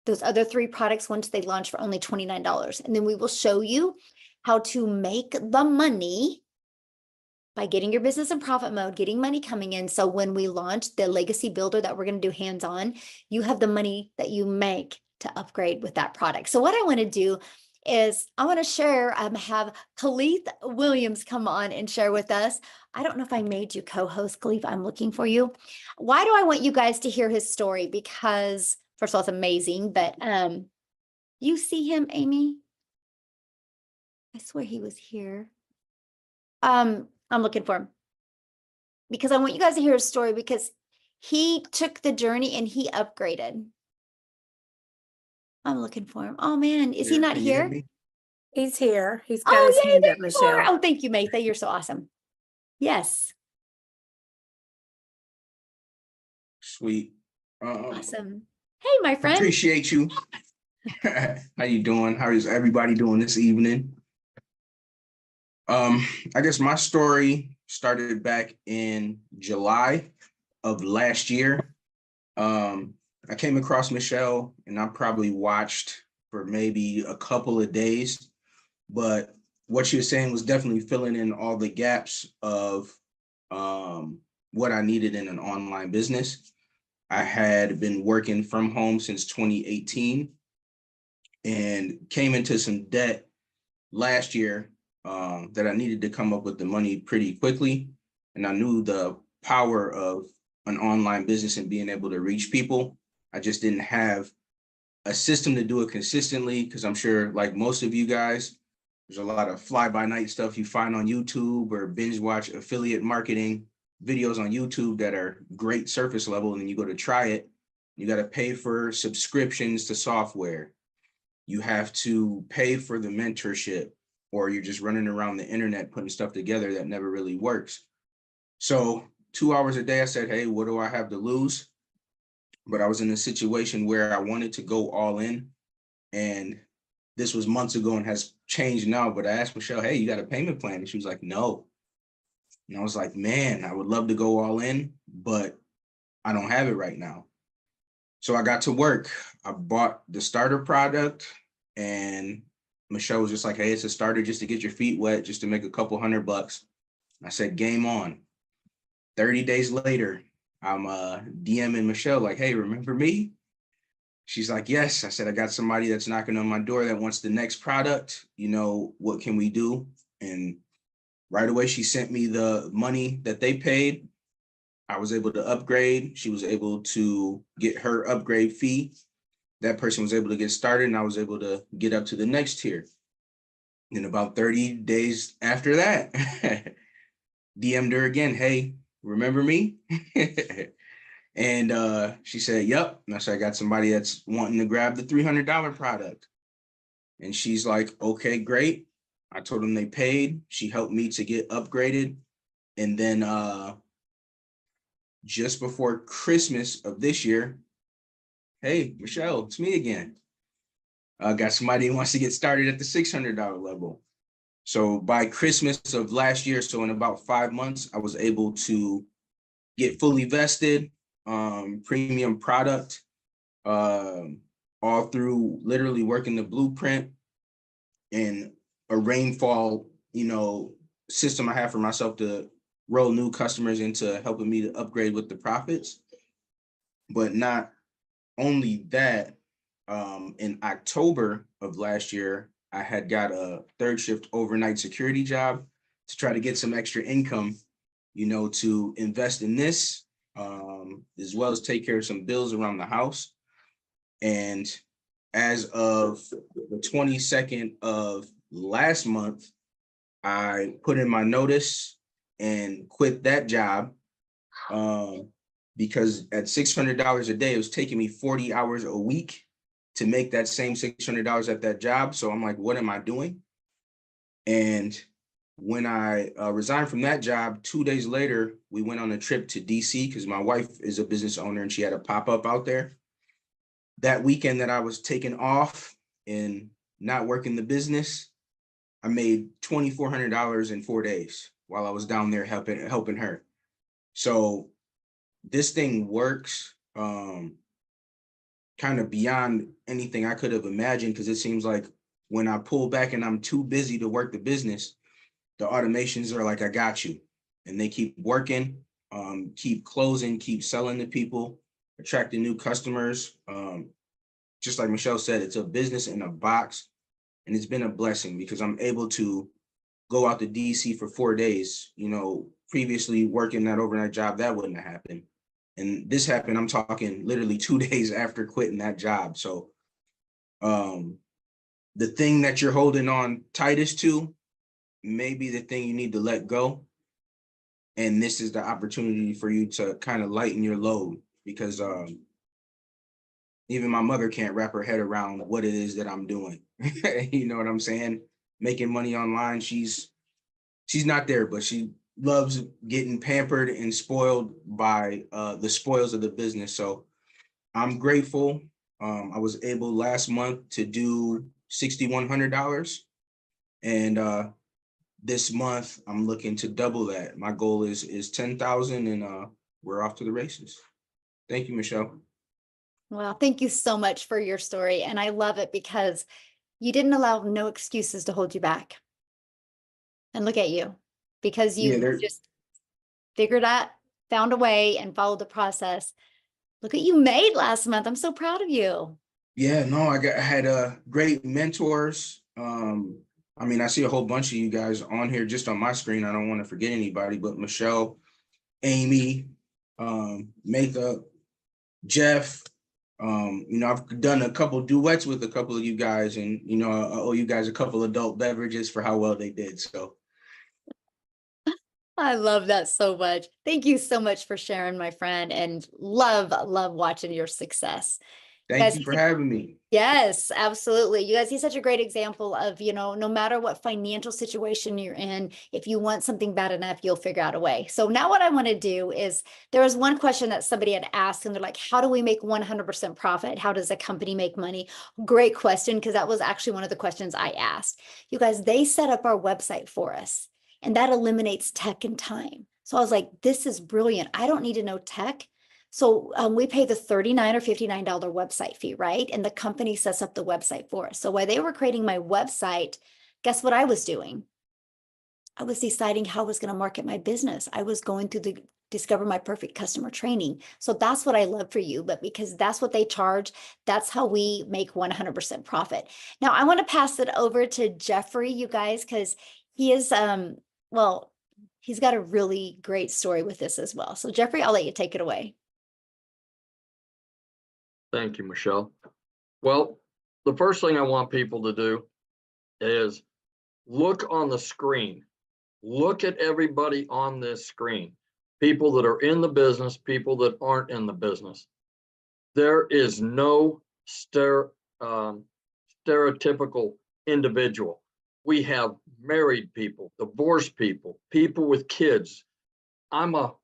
Those other 3 products, once they launch for only $29. And then we will show you how to make the money by getting your business in profit mode, getting money coming in. So when we launch the legacy builder that we're going to do hands-on, you have the money that you make to upgrade with that product. So what I want to do is I want to share, have Khalif Williams come on and share with us. I don't know if I made you co-host, Khalif. I'm looking for you. Why do I want you guys to hear his story? Because first of all, it's amazing, but you see him, Amy? I swear he was here. I'm looking for him because I want you guys to hear his story because he took the journey and he upgraded. I'm looking for him. Oh man, is he not here? He's here. He's got his hand up, Michelle. Oh, thank you, Maytha. You're so awesome. Yes. Sweet. Awesome. Hey, my friend. Appreciate you. How you doing? How is everybody doing this evening? I guess my story started back in July of last year. I came across Michelle and I probably watched for maybe a couple of days, but what she was saying was definitely filling in all the gaps of what I needed in an online business. I had been working from home since 2018 and came into some debt last year that I needed to come up with the money pretty quickly. And I knew the power of an online business and being able to reach people. I just didn't have a system to do it consistently because I'm sure, like most of you guys, there's a lot of fly-by-night stuff you find on YouTube or binge watch affiliate marketing videos on YouTube that are great surface level, and then you go to try it, you got to pay for subscriptions to software. you have to pay for the mentorship, or you're just running around the internet putting stuff together that never really works. So 2 hours a day, I said, hey, what do I have to lose? But I was in a situation where I wanted to go all in, and this was months ago and has changed now. But I asked Michelle, hey, you got a payment plan? And she was like, no. And I was like, man, I would love to go all in, but I don't have it right now. So I got to work. I bought the starter product, and Michelle was just like, hey, it's a starter just to get your feet wet, just to make a couple $100. I said, game on. 30 days later, I'm DMing Michelle like, hey, remember me? She's like, yes. I said, I got somebody that's knocking on my door that wants the next product. You know, what can we do? And right away, she sent me the money that they paid. I was able to upgrade. She was able to get her upgrade fee. That person was able to get started, and I was able to get up to the next tier. And about 30 days after that, DM'd her again, hey, remember me? And she said, yep. And I said, I got somebody that's wanting to grab the $300 product. And she's like, okay, great. I told them they paid. She helped me to get upgraded. And then just before Christmas of this year, hey, Michelle, it's me again. Got somebody who wants to get started at the $600 level. So by Christmas of last year, so in about 5 months, I was able to get fully vested, premium product, all through literally working the blueprint and a rainfall, system I have for myself to roll new customers into helping me to upgrade with the profits. But not only that, in October of last year, I had got a third shift overnight security job to try to get some extra income, to invest in this, as well as take care of some bills around the house. And as of the 22nd of last month, I put in my notice and quit that job, because at $600 a day, it was taking me 40 hours a week to make that same $600 at that job. So I'm like, what am I doing? And when I resigned from that job, 2 days later, we went on a trip to DC because my wife is a business owner and she had a pop-up out there. That weekend that I was taking off and not working the business, I made $2,400 in 4 days while I was down there helping her. So this thing works kind of beyond anything I could have imagined, because it seems like when I pull back and I'm too busy to work the business, the automations are like, I got you. And they keep working, keep closing, keep selling to people, attracting new customers. Just like Michelle said, it's a business in a box. And it's been a blessing because I'm able to go out to DC for 4 days. Previously working that overnight job, that wouldn't have happened. And this happened, I'm talking literally 2 days after quitting that job. So the thing that you're holding on tightest to may be the thing you need to let go. And this is the opportunity for you to kind of lighten your load, because even my mother can't wrap her head around what it is that I'm doing. You know what I'm saying? Making money online, she's not there, but she loves getting pampered and spoiled by the spoils of the business. So I'm grateful. I was able last month to do $6,100. And this month I'm looking to double that. My goal is 10,000, and we're off to the races. Thank you, Michelle. Well, thank you so much for your story. And I love it because you didn't allow no excuses to hold you back. And look at you, because you just figured out, found a way and followed the process. Look what you made last month. I'm so proud of you. Yeah, no, I had great mentors. I see a whole bunch of you guys on here just on my screen. I don't want to forget anybody, but Michelle, Amy, Makeup, Jeff. I've done a couple duets with a couple of you guys, and I owe you guys a couple adult beverages for how well they did. So I love that so much. Thank you so much for sharing, my friend, and love watching your success. Thank Guys, you for having me. Yes, absolutely. You guys, he's such a great example of, no matter what financial situation you're in, if you want something bad enough, you'll figure out a way. So now what I want to do is, there was one question that somebody had asked and they're like, how do we make 100% profit? How does a company make money? Great question, because that was actually one of the questions I asked. You guys, they set up our website for us and that eliminates tech and time. So I was like, this is brilliant. I don't need to know tech. So we pay the $39 or $59 website fee, right? And the company sets up the website for us. So while they were creating my website, guess what I was doing? I was deciding how I was going to market my business. I was going through the Discover My Perfect Customer training. So that's what I love for you, but because that's what they charge, that's how we make 100% profit. Now I want to pass it over to Jeffrey, you guys, because he is, well, he's got a really great story with this as well. So Jeffrey, I'll let you take it away. Thank you, Michelle. Well, the first thing I want people to do is look on the screen. Look at everybody on this screen. People that are in the business, people that aren't in the business. There is no stereotypical individual. We have married people, divorced people, people with kids. I'm a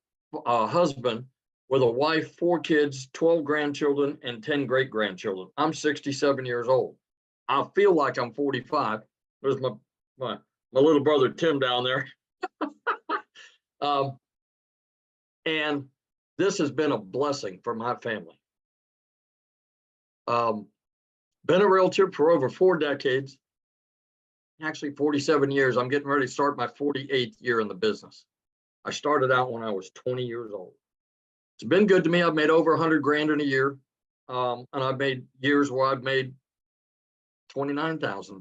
husband with a wife, 4 kids, 12 grandchildren, and 10 great-grandchildren. I'm 67 years old. I feel like I'm 45. There's my little brother, Tim, down there. And this has been a blessing for my family. Been a realtor for over 4 decades, actually 47 years. I'm getting ready to start my 48th year in the business. I started out when I was 20 years old. It's been good to me. I've made over 100 grand in a year. And I've made years where I've made $29,000,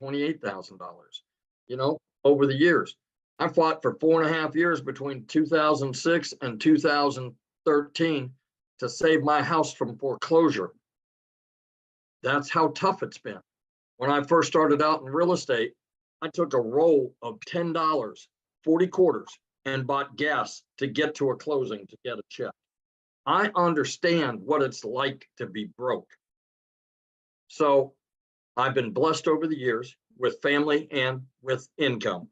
$28,000, over the years. I fought for 4.5 years between 2006 and 2013 to save my house from foreclosure. That's how tough it's been. When I first started out in real estate, I took a roll of $10, 40 quarters, and bought gas to get to a closing to get a check. I understand what it's like to be broke. So I've been blessed over the years with family and with income.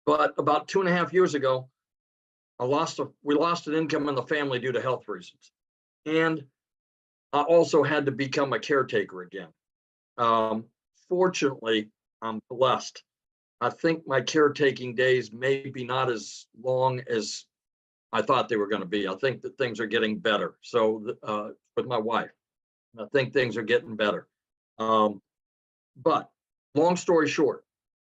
But about 2.5 years ago, we lost an income in the family due to health reasons. And I also had to become a caretaker again. Fortunately, I'm blessed. I think my caretaking days may be not as long as I thought they were going to be. I think that things are getting better. So with my wife, I think things are getting better. But long story short,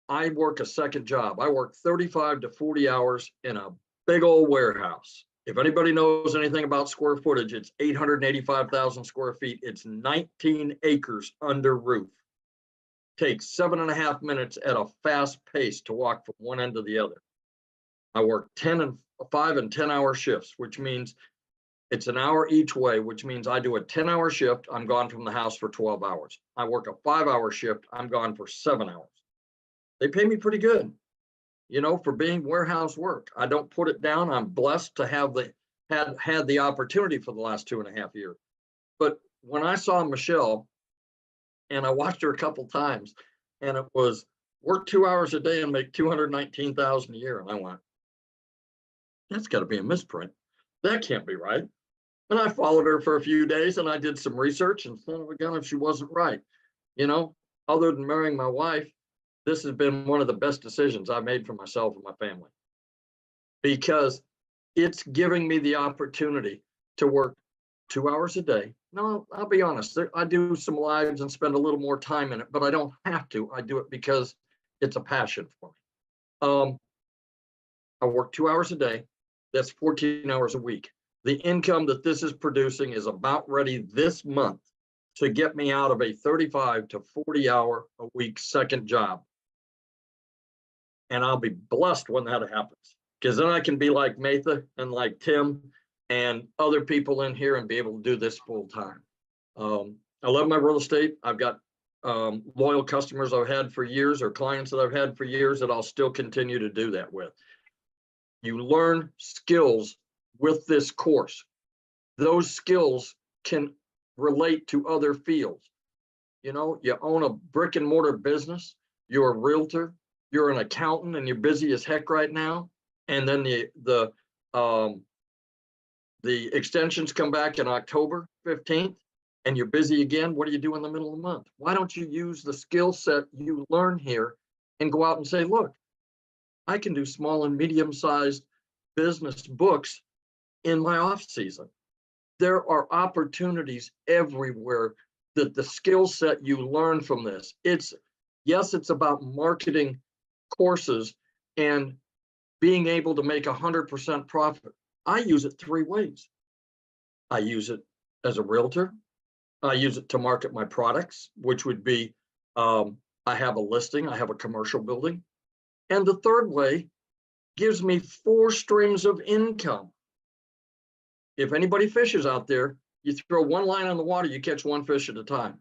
I work a second job. I work 35 to 40 hours in a big old warehouse. If anybody knows anything about square footage, it's 885,000 square feet. It's 19 acres under roof. Takes 7.5 minutes at a fast pace to walk from one end to the other. I work 5 and 10 hour shifts, which means it's an hour each way, which means I do a 10-hour shift. I'm gone from the house for 12 hours. I work a 5-hour shift. I'm gone for 7 hours. They pay me pretty good, for being warehouse work. I don't put it down. I'm blessed to have had the opportunity for the last 2.5 years. But when I saw Michelle, and I watched her a couple times, and it was work 2 hours a day and make $219,000 a year. And I went, that's got to be a misprint. That can't be right. And I followed her for a few days and I did some research, and son of a gun if she wasn't right. Other than marrying my wife, this has been one of the best decisions I made for myself and my family, because it's giving me the opportunity to work 2 hours a day. No, I'll be honest. I do some lives and spend a little more time in it, but I don't have to. I do it because it's a passion for me. I work 2 hours a day. That's 14 hours a week. The income that this is producing is about ready this month to get me out of a 35 to 40 hour a week second job. And I'll be blessed when that happens, because then I can be like Matha and like Tim and other people in here and be able to do this full time. I love my real estate. I've got loyal customers I've had for years, or clients that I've had for years, that I'll still continue to do that with. You learn skills with this course. Those skills can relate to other fields. You know, you own a brick and mortar business, you're a realtor, you're an accountant, and you're busy as heck right now. And then the extensions come back in October 15th, and you're busy again. What do you do in the middle of the month? Why don't you use the skill set you learn here and go out and say, look, I can do small and medium-sized business books in my off season. There are opportunities everywhere that the skill set you learn from this. Yes, it's about marketing courses and being able to make 100% profit. I use it 3 ways. I use it as a realtor. I use it to market my products, which would be, I have a listing, I have a commercial building. And the third way gives me 4 streams of income. If anybody fishes out there, you throw one line on the water, you catch 1 fish at a time.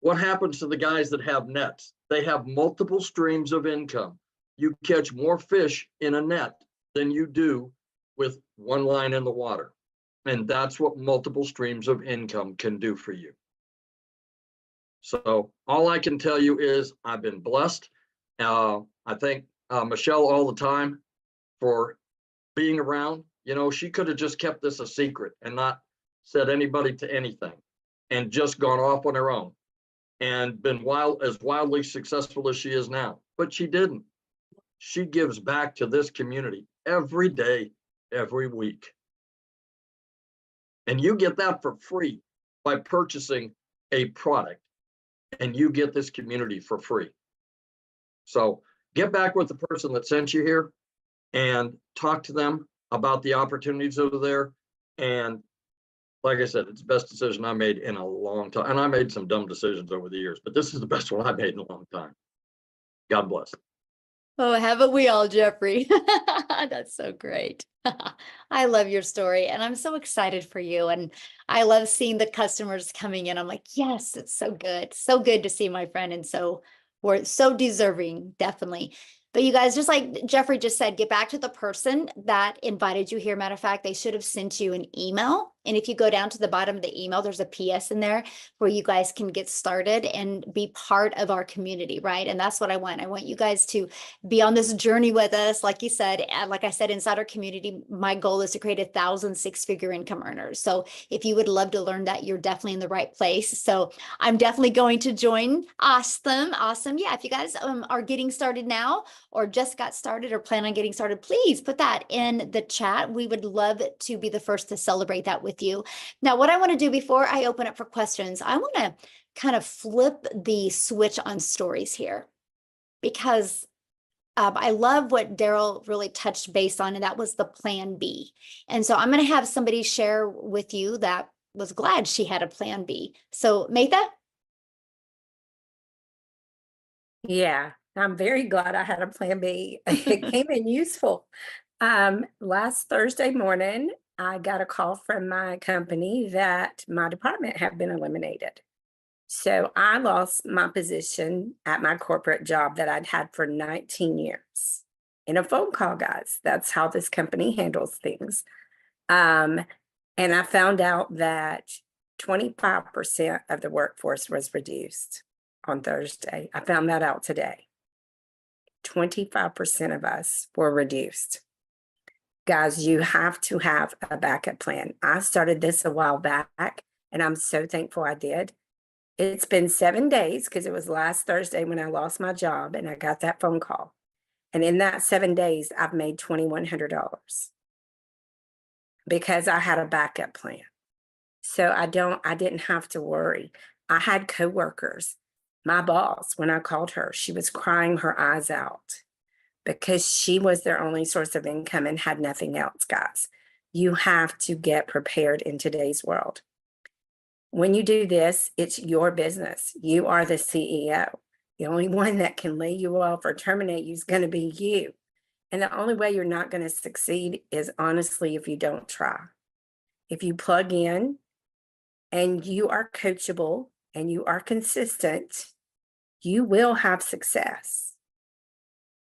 What happens to the guys that have nets? They have multiple streams of income. You catch more fish in a net than you do with 1 line in the water. And that's what multiple streams of income can do for you. So all I can tell you is I've been blessed. I thank Michelle all the time for being around. You know, she could have just kept this a secret and not said anybody to anything and just gone off on her own and been as wildly successful as she is now. But she didn't. She gives back to this community every day, every week. And you get that for free by purchasing a product, and you get this community for free. So get back with the person that sent you here and talk to them about the opportunities over there. And like I said, it's the best decision I made in a long time. And I made some dumb decisions over the years, but this is the best one I made in a long time. God bless. Oh, haven't we all, Jeffrey? That's so great. I love your story and I'm so excited for you. And I love seeing the customers coming in. I'm like, yes, it's so good. So good to see my friend. And so we're so deserving, definitely. But you guys, just like Jeffrey just said, get back to the person that invited you here. Matter of fact, they should have sent you an email. And if you go down to the bottom of the email, there's a PS in there where you guys can get started and be part of our community, right? And that's what I want. I want you guys to be on this journey with us. Like you said, and like I said, inside our community, my goal is to create 1,000 6-figure income earners. So if you would love to learn that, you're definitely in the right place. So I'm definitely going to join. Awesome. Awesome. Yeah. If you guys are getting started now or just got started or plan on getting started, please put that in the chat. We would love to be the first to celebrate that with you. Now, what I want to do before I open up for questions, I want to kind of flip the switch on stories here because I love what Daryl really touched base on, and that was the plan B. And so I'm going to have somebody share with you that was glad she had a plan B. So Maytha? Yeah, I'm very glad I had a plan B. It came in useful. Last Thursday morning, I got a call from my company that my department had been eliminated. So I lost my position at my corporate job that I'd had for 19 years in a phone call, guys. That's how this company handles things. And I found out that 25% of the workforce was reduced on Thursday. I found that out today. 25% of us were reduced. Guys, you have to have a backup plan. I started this a while back, and I'm so thankful I did. It's been 7 days because it was last Thursday when I lost my job and I got that phone call. And in that 7 days, I've made $2,100 because I had a backup plan. So I didn't have to worry. I had coworkers. My boss, when I called her, she was crying her eyes out because she was their only source of income and had nothing else, guys. You have to get prepared in today's world. When you do this, it's your business. You are the CEO. The only one that can lay you off or terminate you is going to be you. And the only way you're not going to succeed is honestly if you don't try. If you plug in and you are coachable and you are consistent, you will have success.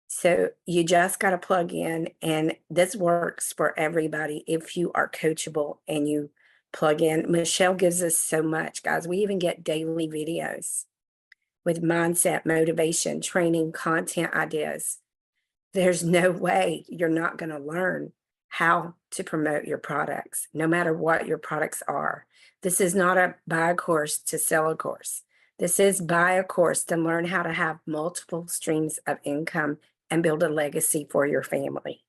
So you just got to plug in, and this works for everybody if you are coachable and you plug in. Michelle gives us so much, guys. We even get daily videos with mindset, motivation, training, content ideas. There's no way you're not going to learn how to promote your products, no matter what your products are. This is not a buy a course to sell a course. This is buy a course to learn how to have multiple streams of income and build a legacy for your family.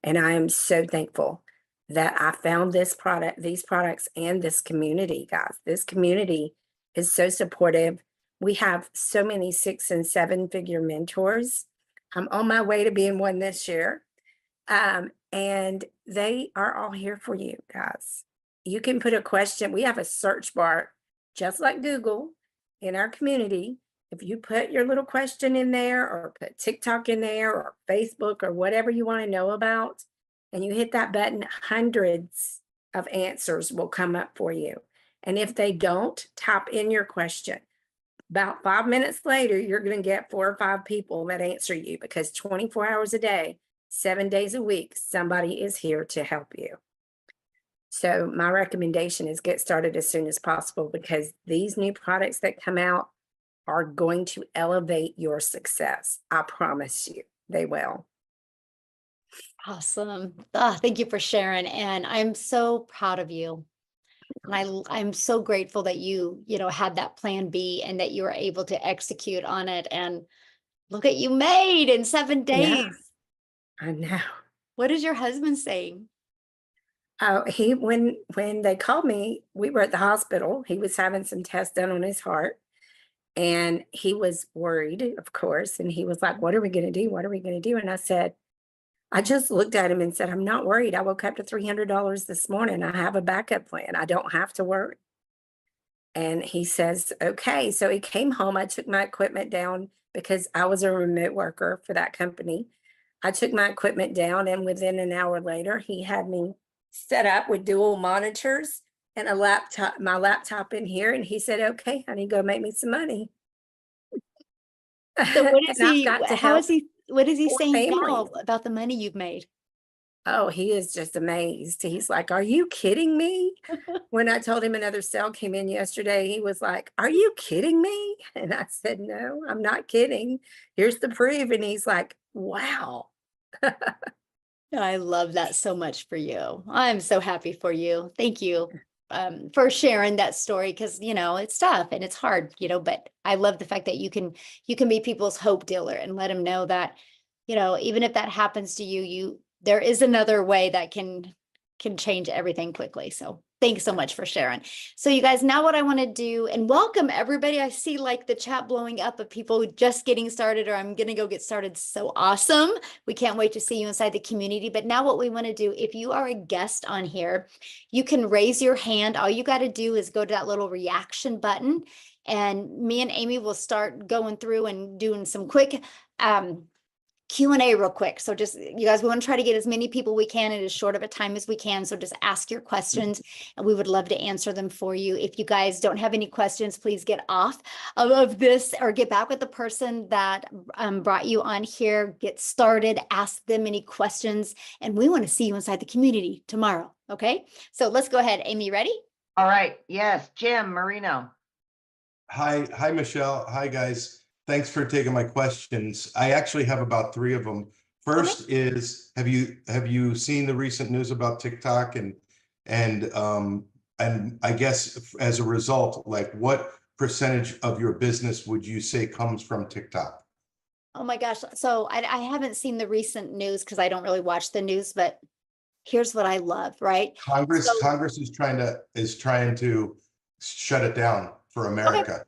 And I am so thankful that I found this product, these products, and this community, guys. This community is so supportive. We have so many 6 and 7 figure mentors. I'm on my way to being one this year. And they are all here for you, guys. You can put a question. We have a search bar, just like Google, in our community. If you put your little question in there, or put TikTok in there, or Facebook, or whatever you want to know about, and you hit that button, hundreds of answers will come up for you. And if they don't, type in your question. About 5 minutes later, you're going to get 4 or 5 people that answer you, because 24 hours a day, 7 days a week, somebody is here to help you. So my recommendation is get started as soon as possible, because these new products that come out are going to elevate your success. I promise you, they will. Awesome. Thank you for sharing. And I'm so proud of you. And I'm so grateful that you had that plan B and that you were able to execute on it. And look at you made in 7 days. Yeah, I know. What is your husband saying? Oh, when they called me, we were at the hospital. He was having some tests done on his heart, and he was worried, of course. And he was like, "What are we going to do? What are we going to do?" And I said, I just looked at him and said, "I'm not worried. I woke up to $300 this morning. I have a backup plan. I don't have to worry." And he says, "Okay." So he came home. I took my equipment down because I was a remote worker for that company. I took my equipment down, and within an hour later, he had me set up with dual monitors and a laptop, my laptop in here. And he said, "Okay, honey, go make me some money." So what is And I've he, got to how is help he, what is he 4 saying now families. about the money you've made? Oh, he is just amazed. He's like, "Are you kidding me?" When I told him another sale came in yesterday, he was like, "Are you kidding me?" And I said, "No, I'm not kidding. Here's the proof." And he's like, "Wow." I love that so much for you. I'm so happy for you. Thank you for sharing that story, because it's tough and it's hard, but I love the fact that you can be people's hope dealer and let them know that, even if that happens to you, there is another way that can change everything quickly. So thanks so much for sharing. So you guys, now what I want to do, and welcome everybody. I see like the chat blowing up of people just getting started, or I'm going to go get started. So awesome. We can't wait to see you inside the community. But now what we want to do, if you are a guest on here, you can raise your hand. All you got to do is go to that little reaction button, and me and Amy will start going through and doing some quick Q&A real quick. So just, you guys, we want to try to get as many people we can in as short of a time as we can. So just ask your questions and we would love to answer them for you. If you guys don't have any questions, please get off of this or get back with the person that brought you on here. Get started, ask them any questions, and we want to see you inside the community tomorrow. Okay, so let's go ahead. Amy, ready? All right. Yes, Jim Marino. Hi, Michelle. Hi, guys. Thanks for taking my questions. I actually have about 3 of them. First is, have you seen the recent news about TikTok and I guess as a result, like what percentage of your business would you say comes from TikTok? Oh my gosh. So I haven't seen the recent news because I don't really watch the news, but here's what I love, right? Congress So- is trying to shut it down for America.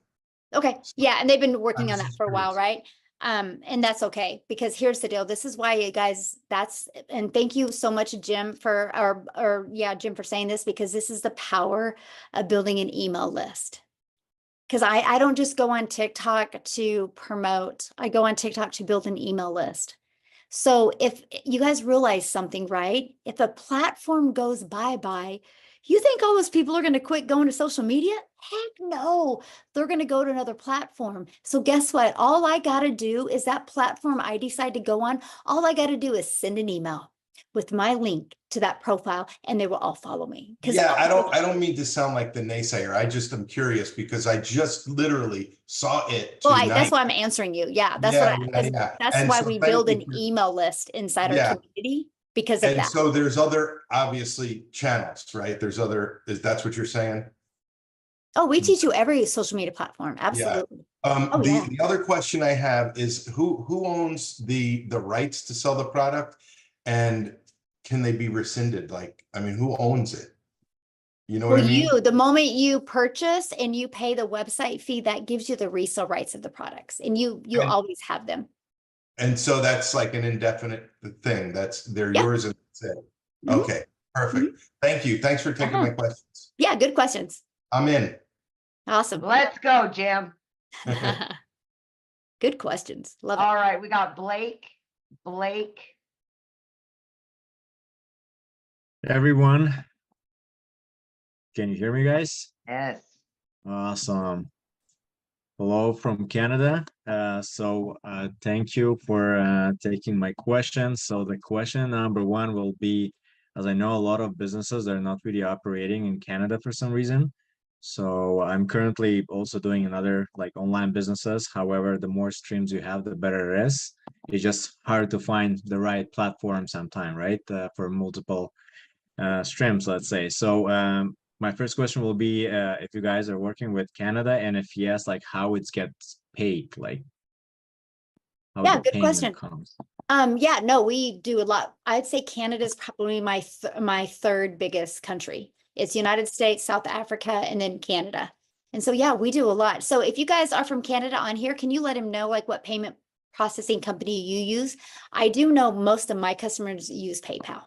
Okay. Yeah. And they've been working on was that just for a while, curious. right? And that's okay, because here's the deal. This is why, you guys, and thank you so much, Jim, Jim, for saying this, because this is the power of building an email list. Because I don't just go on TikTok to promote, I go on TikTok to build an email list. So if you guys realize something, right? If a platform goes bye-bye, you think all those people are going to quit going to social media? Heck no, they're going to go to another platform. So guess what? All I got to do is that platform I decide to go on, all I got to do is send an email with my link to that profile and they will all follow me. Yeah, I don't mean to sound like the naysayer. I just am curious because I just literally saw it Well, tonight. that's why I'm answering you. Yeah, that's Yeah, what that's And why so we thank build you an for- email list inside our Yeah. community because of And that. so there's other, obviously, channels, right? There's other, that's what you're saying? Oh, we teach you every social media platform. Absolutely. Oh, The, yeah. the other question I have is who owns the rights to sell the product, and can they be rescinded? Like, I mean, who owns it? You know what Well, I mean? the moment you purchase and you pay the website fee, that gives you the resale rights of the products, and you And- always have them. And so that's like an indefinite thing. They're Yeah. yours and that's it. Mhm. Okay, perfect. Thank you. Thanks for taking my questions. Yeah, good questions. I'm in. Awesome. Let's go, Jim. Good questions. Love it. All right, we got Blake. Blake. Everyone, can you hear me, guys? Yes. Awesome. Hello from Canada. Thank you for taking my questions. So the question number one will be, as I know a lot of businesses are not really operating in Canada for some reason. So I'm currently also doing another like online businesses. However, the more streams you have, the better it is. It's just hard to find the right platform sometime, right? For multiple streams, let's say. So my first question will be if you guys are working with Canada, and if yes, like how it gets paid, like how Yeah, the good payment question. comes. Yeah, no, we do a lot. I'd say Canada is probably my third biggest country. It's United States, South Africa, and then Canada. And so, yeah, we do a lot. So if you guys are from Canada on here, can you let him know like what payment processing company you use? I do know most of my customers use PayPal,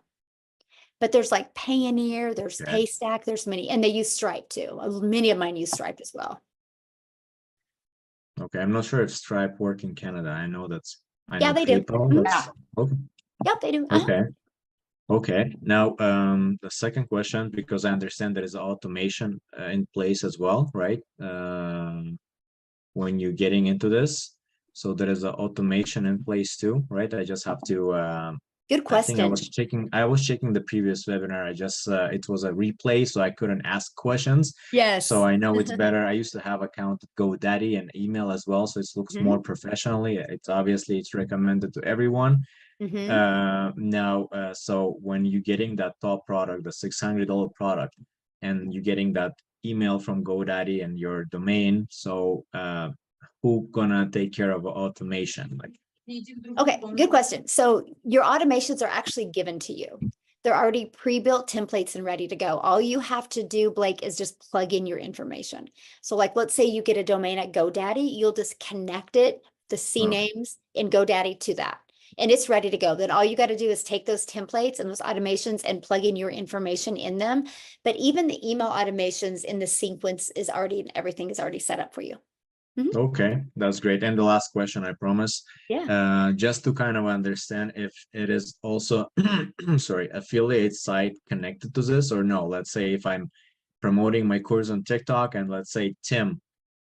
but there's like Payoneer, there's Okay. Paystack, there's many, and they use Stripe too. Many of mine use Stripe as well. Okay, I'm not sure if Stripe work in Canada. I know Yeah, know they do. PayPal. Mhm. That's okay. Yep, they do. Uh-huh. Okay. Okay. Now, the second question, because I understand there is automation in place as well, right? When you're getting into this, so there is an automation in place too, right? I just have to. Good I think question. I was checking the previous webinar. I just it was a replay, so I couldn't ask questions. Yes. So I know it's better. I used to have account at GoDaddy and email as well, so it looks Mhm. more professionally. It's obviously it's recommended to everyone. Mhm. So when you're getting that top product, the $600 product, and you're getting that email from GoDaddy and your domain, so who gonna take care of automation? Like, Okay, good question. So your automations are actually given to you. They're already pre-built templates and ready to go. All you have to do, Blake, is just plug in your information. So like, let's say you get a domain at GoDaddy, you'll just connect it, the CNAMEs in GoDaddy to that, and it's ready to go. Then all you got to do is take those templates and those automations and plug in your information in them. But even the email automations in the sequence is already, everything is already set up for you. okay, that's great. And the last question, I promise. Yeah. Just to kind of understand if it is also, sorry, affiliate site connected to this or no. Let's say if I'm promoting my course on TikTok and let's say Tim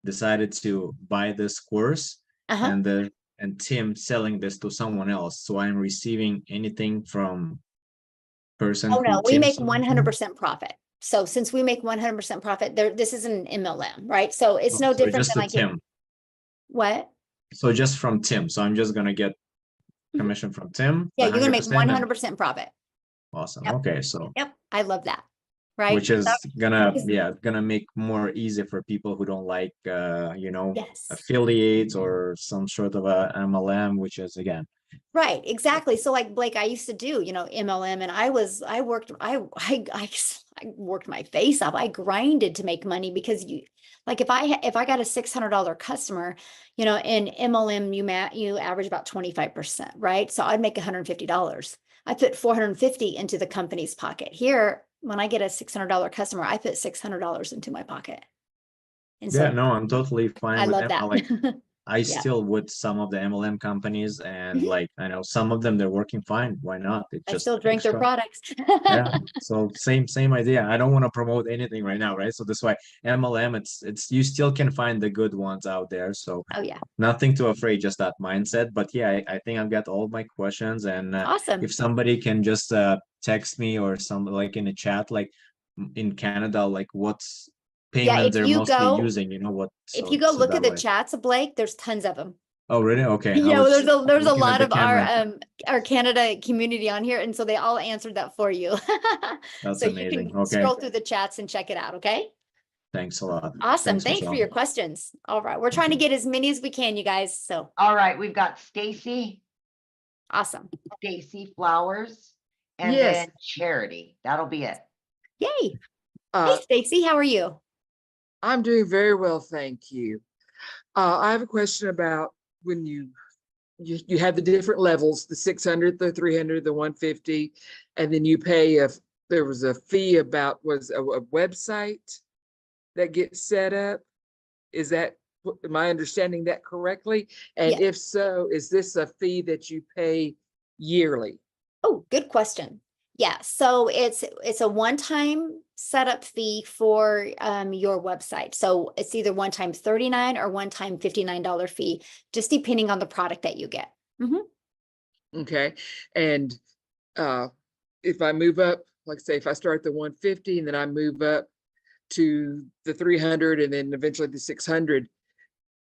decided to buy this course Uh-huh. and Tim selling this to someone else. So I'm receiving anything from person Oh, who no, we Tim make sold to? 100% profit. So since we make 100% profit, this is an MLM, right? So it's no So different just than to like Tim. what? So just from Tim. So I'm just gonna get commission from Tim. Yeah, you're gonna make 100% and- 100% profit. Awesome. Yep. Okay, so Yep, I love that. Right? which is gonna because- gonna make more easy for people who don't like Yes. affiliates or some sort of a MLM, which is again Right, exactly. So like Blake, I used to do, MLM, and I worked my face off. I grinded to make money because if I got a $600 customer, in MLM, you average about 25%, right? So I'd make $150. I put 450 into the company's pocket. Here, when I get a $600 customer, I put $600 into my pocket. And so no, I'm totally fine I with love them. that. I still with some of the MLM companies, and Mhm. like I know some of them they're working fine. Why not? It's I just still drink their extra. products. Yeah. So same idea. I don't want to promote anything right now, right? So that's why MLM, it's you still can find the good ones out there. So Oh yeah, nothing too afraid, just that mindset. But yeah, I think I've got all my questions, and awesome. if somebody can just text me or some like in the chat, like in Canada, like what's Yeah, payment if they're you mostly go, using, what? if So you go look that at the way. chats, Blake, there's tons of them. Oh, really? Okay. Yeah, well, there's a looking at lot the of camera. our Canada community on here, and so they all answered that for you. That's So you amazing. can Okay. scroll through the chats and check it out, okay? Thanks a lot. Awesome. Thanks for Michelle. your questions. All right, we're trying to Okay. get as many as we can, you guys. So All right, we've got Stacy awesome. Flowers, and Yes. then Charity. That'll be it. Yay. Hey, Uh, Stacy, how are you? I'm doing very well, thank you. I have a question about when you have the different levels, the 600, the 300, the 150, and then you pay there was a fee about a website that gets set up. Is that, am I understanding that correctly? And Yeah. if so, is this a fee that you pay yearly? Oh, good question. Yeah, so it's a one-time setup fee for your website. So it's either one-time $39 or one-time $59 fee, just depending on the product that you get. Okay, and if I move up, like say if I start at the 150 and then I move up to the 300 and then eventually the 600,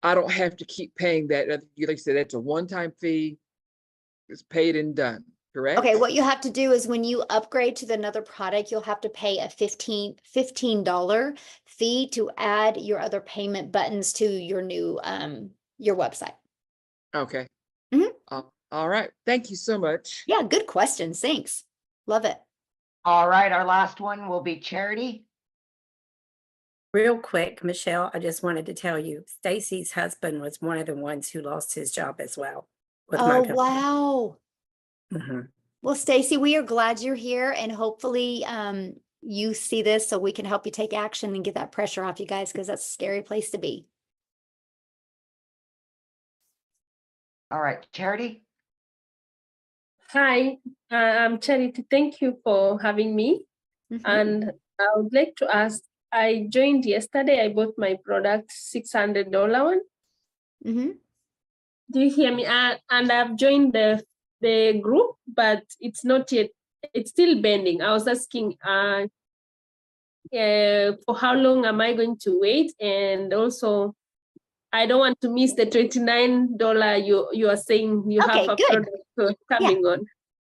I don't have to keep paying that. Like you said, that's a one-time fee. It's paid and done, correct? Okay, what you have to do is when you upgrade to another product, you'll have to pay a $15 fee to add your other payment buttons to your new your website. Okay. Mhm. All right. Thank you so much. Yeah, good questions. Thanks. Love it. All right, our last one will be Charity. Real quick, Michelle, I just wanted to tell you, Stacy's husband was one of the ones who lost his job as well. With my Oh, company. wow. Mhm. Well, Stacy, we are glad you're here, and hopefully you see this so we can help you take action and get that pressure off you guys, because that's a scary place to be. All right, Charity. Hi, I'm Charity. Thank you for having me. Mhm. And I would like to ask, I joined yesterday. I bought my product, $600 one. Mhm. Do you hear me? And I've joined the group, but it's not yet, it's still pending. I was asking for how long am I going to wait? And also, I don't want to miss the $29 you are saying you Okay, have a good. product coming on.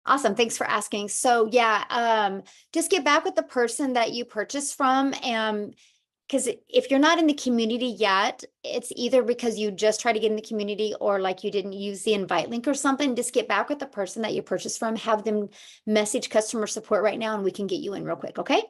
Awesome. Thanks for asking. So yeah, just get back with the person that you purchased from. Because if you're not in the community yet, it's either because you just try to get in the community or like you didn't use the invite link or something. Just get back with the person that you purchased from, have them message customer support right now, and we can get you in real quick. Okay.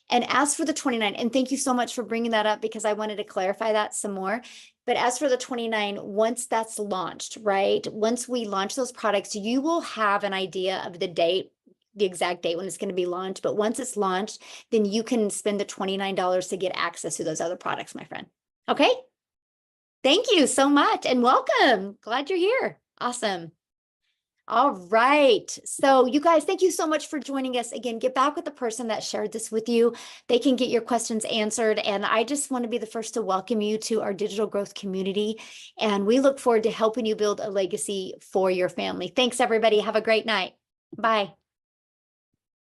And as for the 29, and thank you so much for bringing that up, because I wanted to clarify that some more. But as for the 29, once that's launched, right? Once we launch those products, you will have an idea of the date, the exact date when it's going to be launched. But once it's launched, then you can spend the $29 to get access to those other products, my friend. Okay. Thank you so much and welcome. Glad you're here. Awesome. All right. So you guys, thank you so much for joining us. Again, get back with the person that shared this with you. They can get your questions answered. And I just want to be the first to welcome you to our digital growth community. And we look forward to helping you build a legacy for your family. Thanks, everybody. Have a great night. Bye.